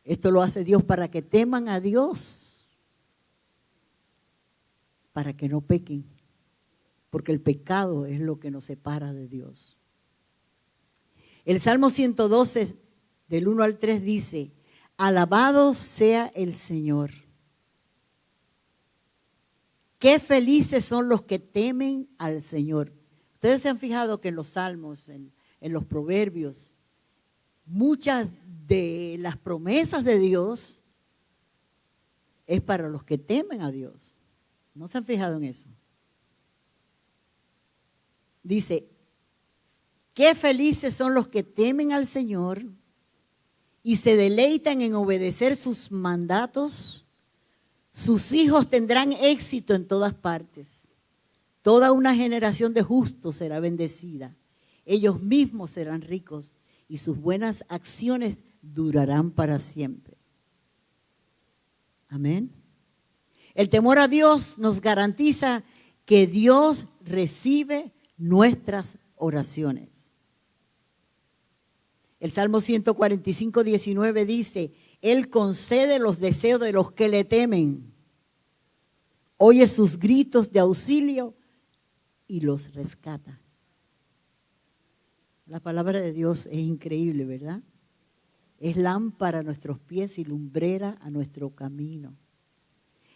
esto lo hace Dios para que teman a Dios, para que no pequen, porque el pecado es lo que nos separa de Dios. El Salmo 112, del 1 al 3 dice, alabado sea el Señor. Qué felices son los que temen al Señor. Ustedes se han fijado que en los salmos, en los proverbios, muchas de las promesas de Dios es para los que temen a Dios. ¿No se han fijado en eso? Dice, Qué felices son los que temen al Señor y se deleitan en obedecer sus mandatos. Sus hijos tendrán éxito en todas partes. Toda una generación de justos será bendecida. Ellos mismos serán ricos y sus buenas acciones durarán para siempre. Amén. El temor a Dios nos garantiza que Dios recibe nuestras oraciones. El Salmo 145, 19 dice, Él concede los deseos de los que le temen, oye sus gritos de auxilio y los rescata. La palabra de Dios es increíble, ¿verdad? Es lámpara a nuestros pies y lumbrera a nuestro camino.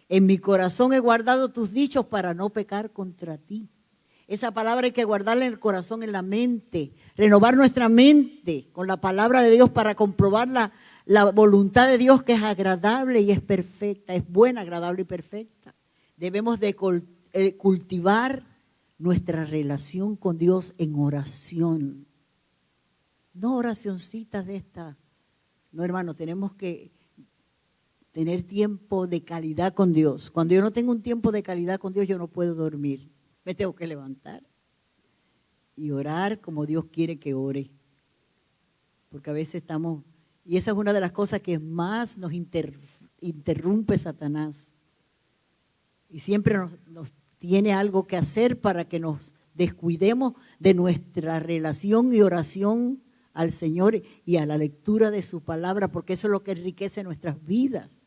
En mi corazón he guardado tus dichos para no pecar contra ti. Esa palabra hay que guardarla en el corazón, en la mente, renovar nuestra mente con la palabra de Dios para comprobar la voluntad de Dios, que es agradable y es perfecta, es buena, agradable y perfecta. Debemos de cultivar nuestra relación con Dios en oración. No oracioncitas de esta. No, hermano, tenemos que tener tiempo de calidad con Dios. Cuando yo no tengo un tiempo de calidad con Dios, yo no puedo dormir. Me tengo que levantar y orar como Dios quiere que ore. Porque a veces estamos, y esa es una de las cosas que más nos interrumpe Satanás. Y siempre nos tiene algo que hacer para que nos descuidemos de nuestra relación y oración al Señor y a la lectura de su palabra, porque eso es lo que enriquece nuestras vidas,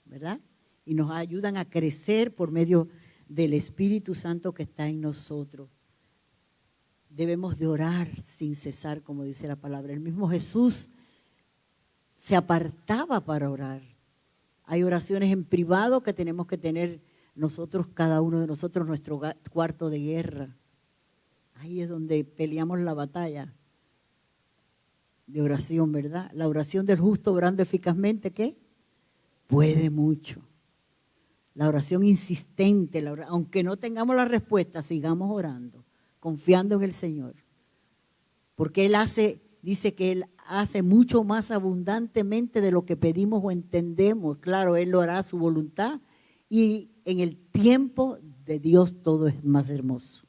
¿verdad? Y nos ayudan a crecer por medio del Espíritu Santo que está en nosotros. Debemos de orar sin cesar, como dice la palabra. El mismo Jesús se apartaba para orar. Hay oraciones en privado que tenemos que tener nosotros, cada uno de nosotros, nuestro cuarto de guerra. Ahí es donde peleamos la batalla de oración, ¿verdad? La oración del justo orando eficazmente, ¿qué? Puede mucho. La oración insistente, aunque no tengamos la respuesta, sigamos orando, confiando en el Señor. Porque Él dice que Él hace mucho más abundantemente de lo que pedimos o entendemos. Claro, Él lo hará a su voluntad y en el tiempo de Dios todo es más hermoso.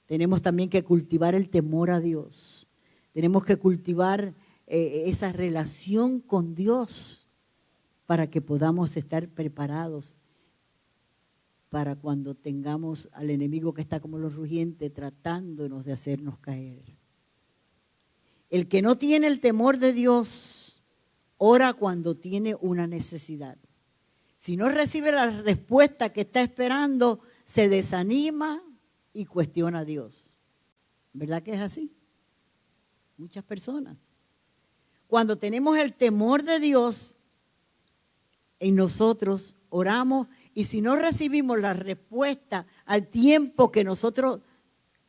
Tenemos también que cultivar el temor a Dios. Tenemos que cultivar esa relación con Dios para que podamos estar preparados para cuando tengamos al enemigo que está como los rugientes tratándonos de hacernos caer. El que no tiene el temor de Dios ora cuando tiene una necesidad. Si no recibe la respuesta que está esperando, se desanima y cuestiona a Dios. ¿Verdad que es así? Muchas personas. Cuando tenemos el temor de Dios en nosotros, oramos, y si no recibimos la respuesta al tiempo que nosotros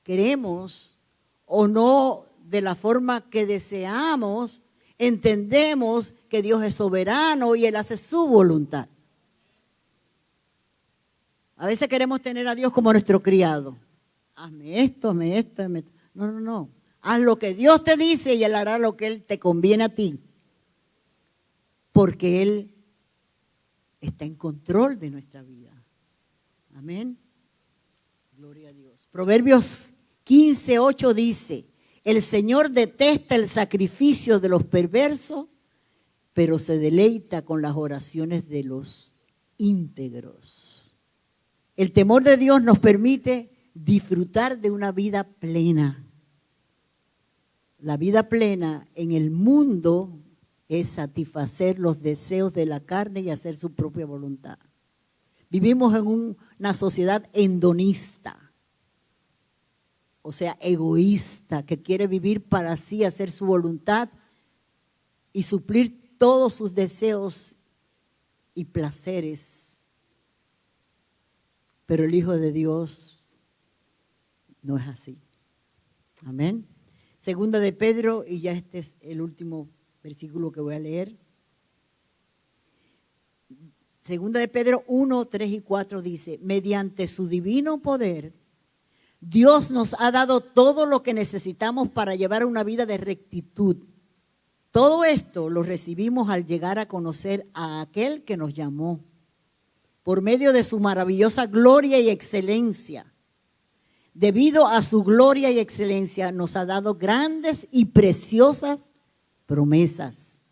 queremos o no de la forma que deseamos, entendemos que Dios es soberano y Él hace su voluntad. A veces queremos tener a Dios como nuestro criado. Hazme esto, hazme esto, hazme esto. No. Haz lo que Dios te dice y Él hará lo que Él te conviene a ti. Porque Él está en control de nuestra vida. Amén. Gloria a Dios. Proverbios 15:8 dice, el Señor detesta el sacrificio de los perversos, pero se deleita con las oraciones de los íntegros. El temor de Dios nos permite disfrutar de una vida plena. La vida plena en el mundo es satisfacer los deseos de la carne y hacer su propia voluntad. Vivimos en una sociedad hedonista, o sea, egoísta, que quiere vivir para sí, hacer su voluntad y suplir todos sus deseos y placeres. Pero el Hijo de Dios no es así. Amén. Segunda de Pedro, y ya este es el último versículo que voy a leer. Segunda de Pedro 1, 3 y 4 dice, mediante su divino poder Dios nos ha dado todo lo que necesitamos para llevar una vida de rectitud. Todo esto lo recibimos al llegar a conocer a aquel que nos llamó por medio de su maravillosa gloria y excelencia. Debido a su gloria y excelencia nos ha dado grandes y preciosas promesas.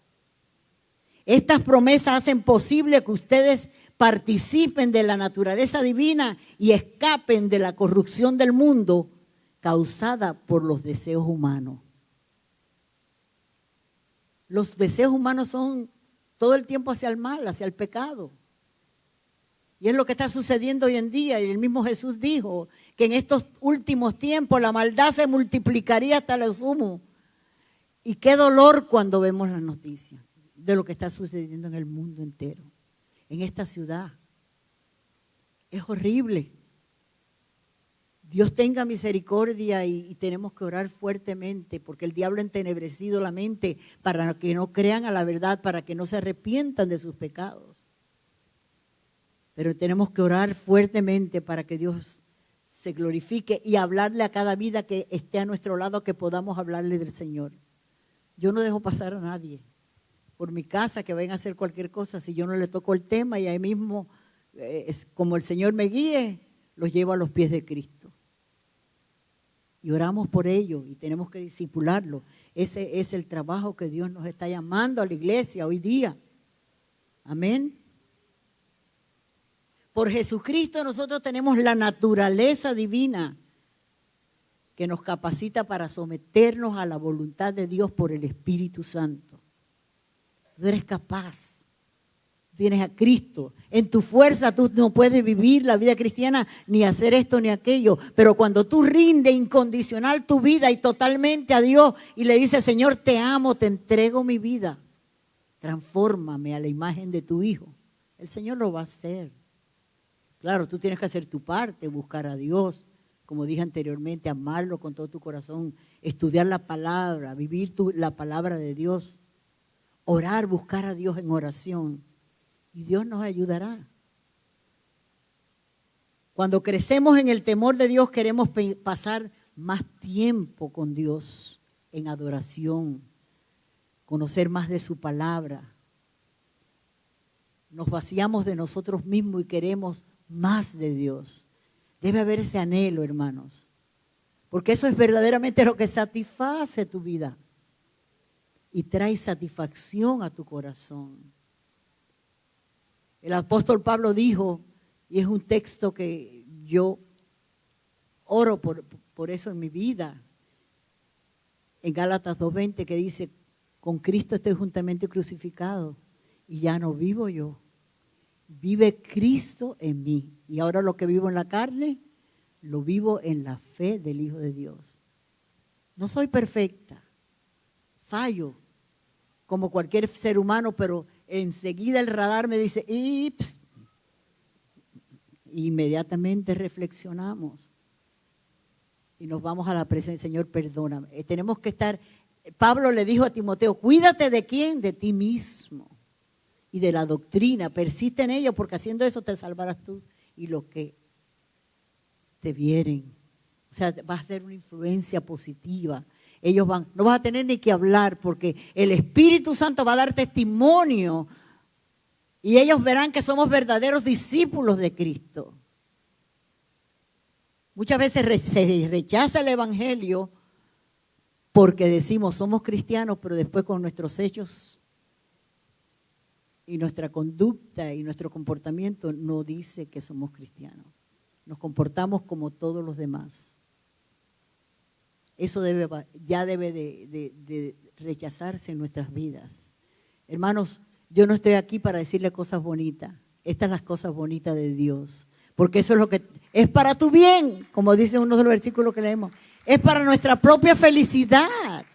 Estas promesas hacen posible que ustedes participen de la naturaleza divina y escapen de la corrupción del mundo causada por los deseos humanos. Los deseos humanos son todo el tiempo hacia el mal, hacia el pecado. Y es lo que está sucediendo hoy en día. Y el mismo Jesús dijo que en estos últimos tiempos la maldad se multiplicaría hasta lo sumo. Y qué dolor cuando vemos las noticias de lo que está sucediendo en el mundo entero, en esta ciudad. Es horrible. Dios tenga misericordia y tenemos que orar fuertemente porque el diablo ha entenebrecido la mente para que no crean a la verdad, para que no se arrepientan de sus pecados. Pero tenemos que orar fuertemente para que Dios se glorifique y hablarle a cada vida que esté a nuestro lado, que podamos hablarle del Señor. Yo no dejo pasar a nadie por mi casa que vayan a hacer cualquier cosa si yo no le toco el tema, y ahí mismo, como el Señor me guíe, los llevo a los pies de Cristo. Y oramos por ellos y tenemos que discipularlos. Ese es el trabajo que Dios nos está llamando a la iglesia hoy día. Amén. Por Jesucristo nosotros tenemos la naturaleza divina que nos capacita para someternos a la voluntad de Dios por el Espíritu Santo. Tú eres capaz. Tienes a Cristo. En tu fuerza tú no puedes vivir la vida cristiana ni hacer esto ni aquello. Pero cuando tú rindes incondicional tu vida y totalmente a Dios y le dices, Señor, te amo, te entrego mi vida, transfórmame a la imagen de tu Hijo, el Señor lo va a hacer. Claro, tú tienes que hacer tu parte, buscar a Dios, como dije anteriormente, amarlo con todo tu corazón, estudiar la palabra, vivir la palabra de Dios, orar, buscar a Dios en oración. Y Dios nos ayudará. Cuando crecemos en el temor de Dios, queremos pasar más tiempo con Dios en adoración, conocer más de su palabra. Nos vaciamos de nosotros mismos y queremos más de Dios. Debe haber ese anhelo, hermanos, porque eso es verdaderamente lo que satisface tu vida y trae satisfacción a tu corazón. El apóstol Pablo dijo, y es un texto que yo oro por eso en mi vida, en Gálatas 2:20, que dice, con Cristo estoy juntamente crucificado y ya no vivo yo, vive Cristo en mí. Y ahora lo que vivo en la carne, lo vivo en la fe del Hijo de Dios. No soy perfecta, fallo como cualquier ser humano, pero enseguida el radar me dice, ¡ips! Inmediatamente reflexionamos y nos vamos a la presencia. Señor, perdóname. Tenemos que estar, Pablo le dijo a Timoteo, cuídate de quién, de ti mismo y de la doctrina, persiste en ello, porque haciendo eso te salvarás tú y los que te vieren. O sea, vas a ser una influencia positiva. Ellos no vas a tener ni que hablar, porque el Espíritu Santo va a dar testimonio y ellos verán que somos verdaderos discípulos de Cristo. Muchas veces se rechaza el Evangelio porque decimos somos cristianos, pero después con nuestros hechos y nuestra conducta y nuestro comportamiento no dice que somos cristianos. Nos comportamos como todos los demás. Eso ya debe de rechazarse en nuestras vidas. Hermanos, yo no estoy aquí para decirle cosas bonitas. Estas son las cosas bonitas de Dios. Porque eso es lo que es para tu bien, como dice uno de los versículos que leemos. Es para nuestra propia felicidad.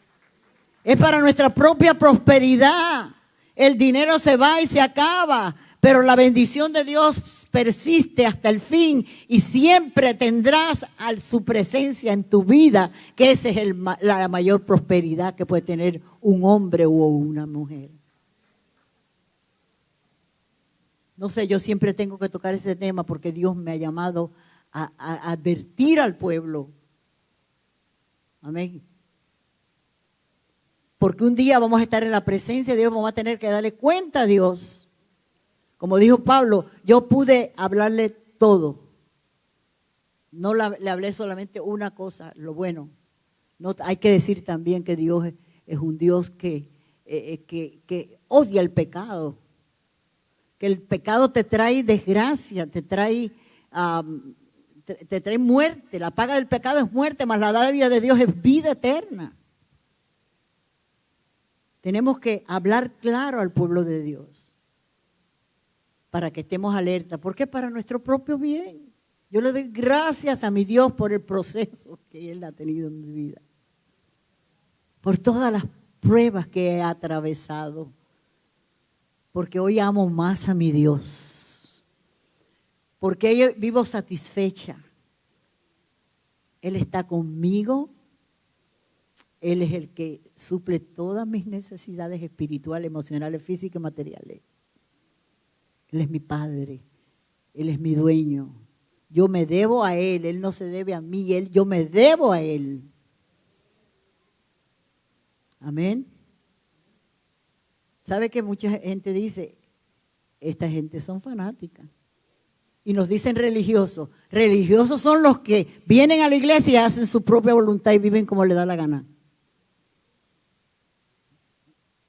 Es para nuestra propia prosperidad. El dinero se va y se acaba, pero la bendición de Dios persiste hasta el fin y siempre tendrás su presencia en tu vida, que esa es la mayor prosperidad que puede tener un hombre o una mujer. No sé, yo siempre tengo que tocar ese tema porque Dios me ha llamado a advertir al pueblo. Amén. Porque un día vamos a estar en la presencia de Dios, vamos a tener que darle cuenta a Dios. Como dijo Pablo, yo pude hablarle todo. No le hablé solamente una cosa, lo bueno. No, hay que decir también que Dios es un Dios que odia el pecado. Que el pecado te trae desgracia, te trae muerte. La paga del pecado es muerte, mas la dávila de Dios es vida eterna. Tenemos que hablar claro al pueblo de Dios para que estemos alerta, porque es para nuestro propio bien. Yo le doy gracias a mi Dios por el proceso que Él ha tenido en mi vida, por todas las pruebas que he atravesado, porque hoy amo más a mi Dios, porque yo vivo satisfecha. Él está conmigo. Él es el que suple todas mis necesidades espirituales, emocionales, físicas y materiales. Él es mi Padre. Él es mi dueño. Yo me debo a Él. Él no se debe a mí. Yo me debo a Él. Amén. ¿Sabe que mucha gente dice, esta gente son fanáticas? Y nos dicen religiosos. Religiosos son los que vienen a la iglesia y hacen su propia voluntad y viven como les da la gana.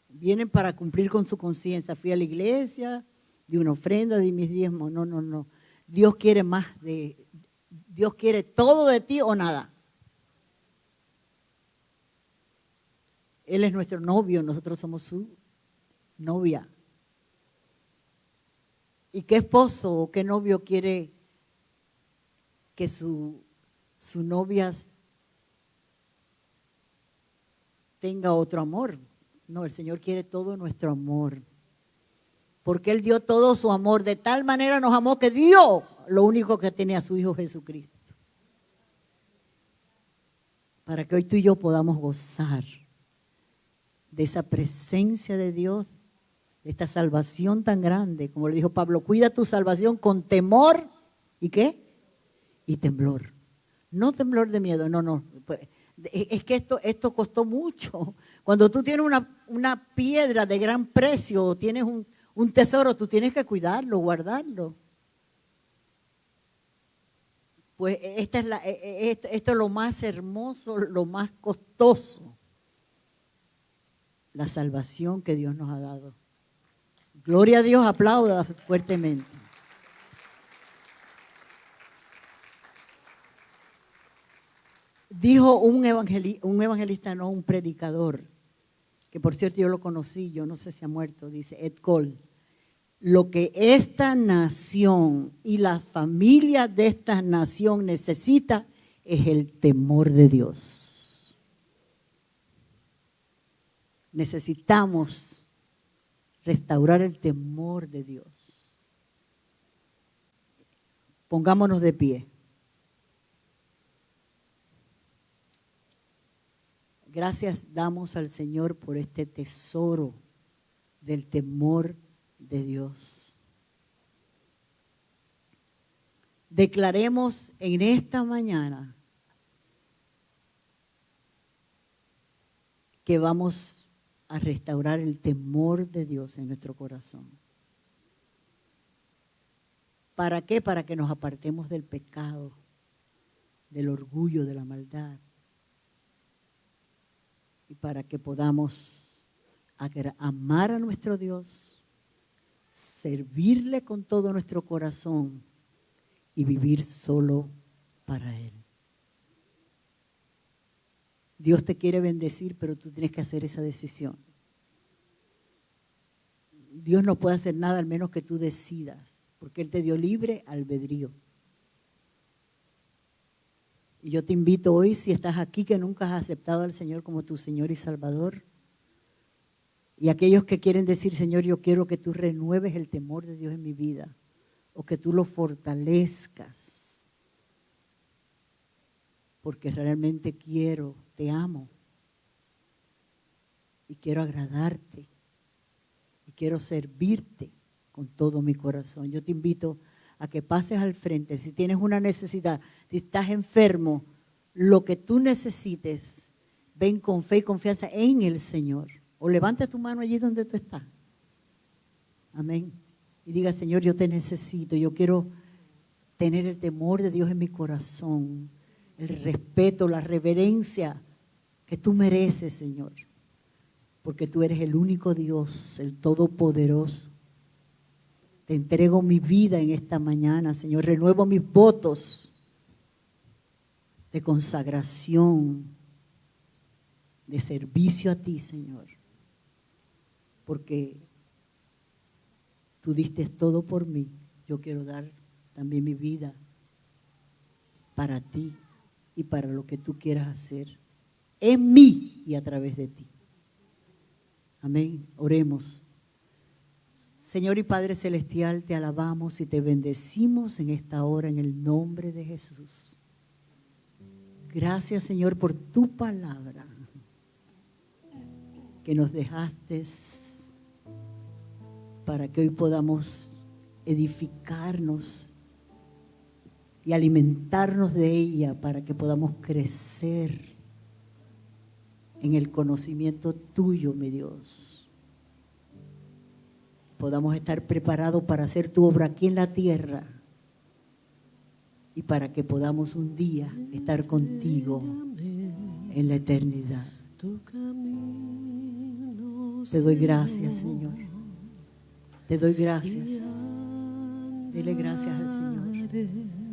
Vienen para cumplir con su conciencia. Fui a la iglesia, di una ofrenda, di mis diezmos. No. Dios quiere más Dios quiere todo de ti o nada. Él es nuestro novio, nosotros somos su novia. ¿Y qué esposo o qué novio quiere que su novia tenga otro amor? No, el Señor quiere todo nuestro amor. Porque Él dio todo su amor. De tal manera nos amó que dio lo único que tenía a su Hijo Jesucristo. Para que hoy tú y yo podamos gozar de esa presencia de Dios, de esta salvación tan grande. Como le dijo Pablo, cuida tu salvación con temor. ¿Y qué? Y temblor. No temblor de miedo, no. Es que esto costó mucho. Cuando tú tienes una piedra de gran precio o tienes un tesoro, tú tienes que cuidarlo, guardarlo. Pues esto es lo más hermoso, lo más costoso. La salvación que Dios nos ha dado. Gloria a Dios, aplauda fuertemente. Dijo un evangelista, no un predicador, que por cierto yo lo conocí, yo no sé si ha muerto, dice Ed Cole. Lo que esta nación y las familias de esta nación necesita es el temor de Dios. Necesitamos restaurar el temor de Dios. Pongámonos de pie. Gracias damos al Señor por este tesoro del temor de Dios. Declaremos en esta mañana que vamos a restaurar el temor de Dios en nuestro corazón. ¿Para qué? Para que nos apartemos del pecado, del orgullo, de la maldad. Y para que podamos amar a nuestro Dios, servirle con todo nuestro corazón y vivir solo para Él. Dios te quiere bendecir, pero tú tienes que hacer esa decisión. Dios no puede hacer nada al menos que tú decidas, porque Él te dio libre albedrío. Y yo te invito hoy, si estás aquí que nunca has aceptado al Señor como tu Señor y Salvador, y aquellos que quieren decir, Señor, yo quiero que tú renueves el temor de Dios en mi vida, o que tú lo fortalezcas, porque realmente te amo, y quiero agradarte, y quiero servirte con todo mi corazón. Yo te invito a que pases al frente. Si tienes una necesidad, si estás enfermo, lo que tú necesites, ven con fe y confianza en el Señor. O levanta tu mano allí donde tú estás. Amén. Y diga, Señor, yo te necesito. Yo quiero tener el temor de Dios en mi corazón. El respeto, la reverencia que tú mereces, Señor. Porque tú eres el único Dios, el Todopoderoso. Te entrego mi vida en esta mañana, Señor. Renuevo mis votos de consagración, de servicio a ti, Señor. Porque tú diste todo por mí. Yo quiero dar también mi vida para ti y para lo que tú quieras hacer en mí y a través de ti. Amén. Oremos. Señor y Padre Celestial, te alabamos y te bendecimos en esta hora en el nombre de Jesús. Gracias, Señor, por tu palabra que nos dejaste para que hoy podamos edificarnos y alimentarnos de ella, para que podamos crecer en el conocimiento tuyo, mi Dios. Podamos estar preparados para hacer tu obra aquí en la tierra y para que podamos un día estar contigo en la eternidad. Te doy gracias, Señor. Te doy gracias. Dile gracias al Señor.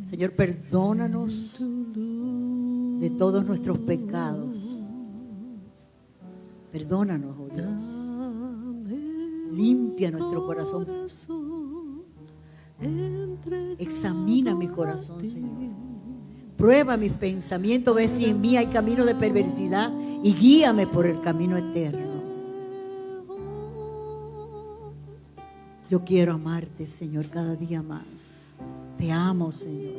Señor, perdónanos de todos nuestros pecados. Perdónanos, oh Dios. Limpia nuestro corazón. Examina mi corazón, Señor. Prueba mis pensamientos, ve si en mí hay camino de perversidad y guíame por el camino eterno. Yo quiero amarte, Señor, cada día más. Te amo, Señor.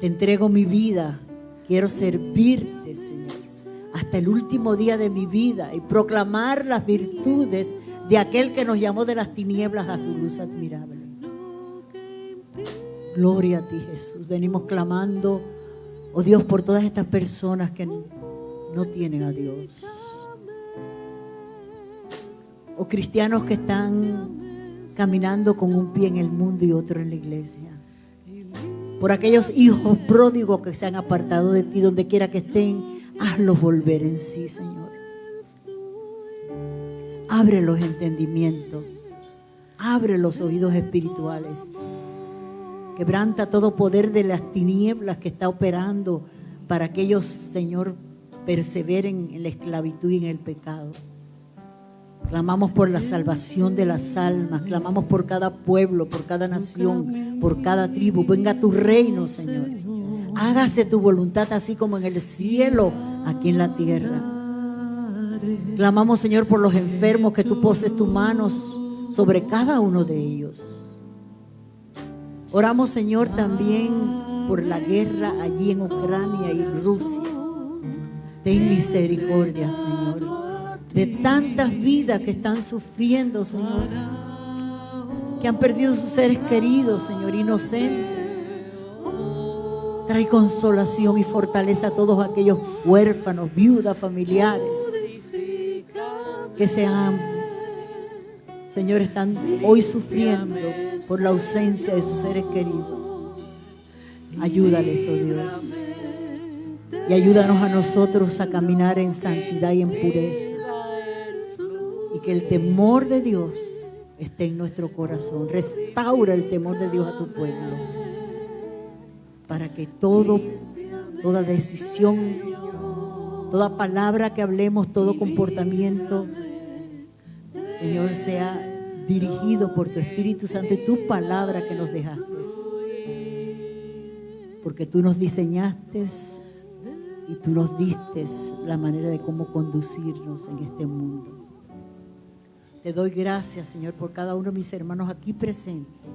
Te entrego mi vida. Quiero servirte, Señor, hasta el último día de mi vida y proclamar las virtudes de aquel que nos llamó de las tinieblas a su luz admirable. Gloria a ti, Jesús. Venimos clamando, oh Dios, por todas estas personas que no tienen a Dios. O cristianos que están caminando con un pie en el mundo y otro en la iglesia. Por aquellos hijos pródigos que se han apartado de ti, donde quiera que estén, hazlos volver en sí, Señor. Abre los entendimientos, abre los oídos espirituales. Quebranta todo poder de las tinieblas que está operando para que ellos, Señor, perseveren en la esclavitud y en el pecado. Clamamos por la salvación de las almas, clamamos por cada pueblo, por cada nación, por cada tribu. Venga tu reino, Señor. Hágase tu voluntad así como en el cielo, aquí en la tierra. Clamamos, Señor, por los enfermos, que tú poses tus manos sobre cada uno de ellos. Oramos, Señor, también por la guerra allí en Ucrania y Rusia. Ten misericordia, Señor, de tantas vidas que están sufriendo, Señor, que han perdido sus seres queridos, Señor, inocentes. Trae consolación y fortaleza a todos aquellos huérfanos, viudas, familiares que Señor, están hoy sufriendo por la ausencia de sus seres queridos. Ayúdales, oh Dios, y ayúdanos a nosotros a caminar en santidad y en pureza, y que el temor de Dios esté en nuestro corazón. Restaura el temor de Dios a tu pueblo, para que toda decisión, toda palabra que hablemos, todo comportamiento, Señor, sea dirigido por tu Espíritu Santo y tu palabra que nos dejaste. Porque tú nos diseñaste y tú nos diste la manera de cómo conducirnos en este mundo. Te doy gracias, Señor, por cada uno de mis hermanos aquí presentes.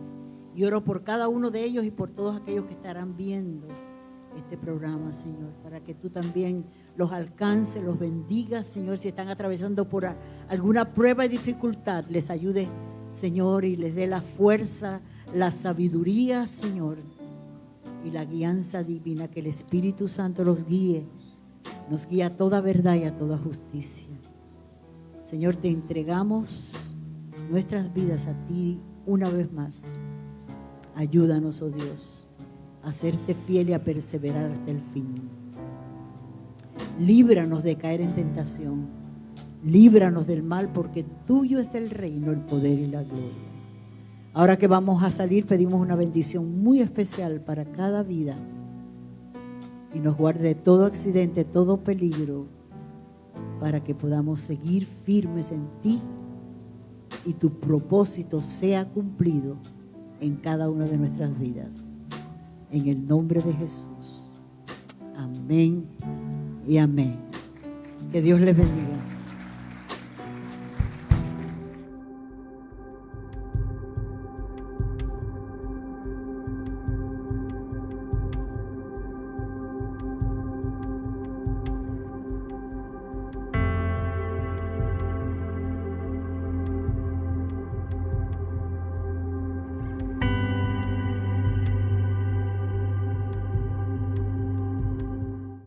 Y oro por cada uno de ellos y por todos aquellos que estarán viendo este programa, Señor, para que tú también los alcances, los bendigas, Señor. Si están atravesando por alguna prueba y dificultad, les ayude, Señor, y les dé la fuerza, la sabiduría, Señor, y la guianza divina, que el Espíritu Santo nos guíe a toda verdad y a toda justicia. Señor, te entregamos nuestras vidas a ti una vez más. Ayúdanos, oh Dios, a serte fiel y a perseverar hasta el fin. Líbranos de caer en tentación. Líbranos del mal, porque tuyo es el reino, el poder y la gloria. Ahora que vamos a salir, pedimos una bendición muy especial para cada vida y nos guarde de todo accidente, todo peligro, para que podamos seguir firmes en ti y tu propósito sea cumplido en cada una de nuestras vidas. En el nombre de Jesús. Amén y amén. Que Dios les bendiga.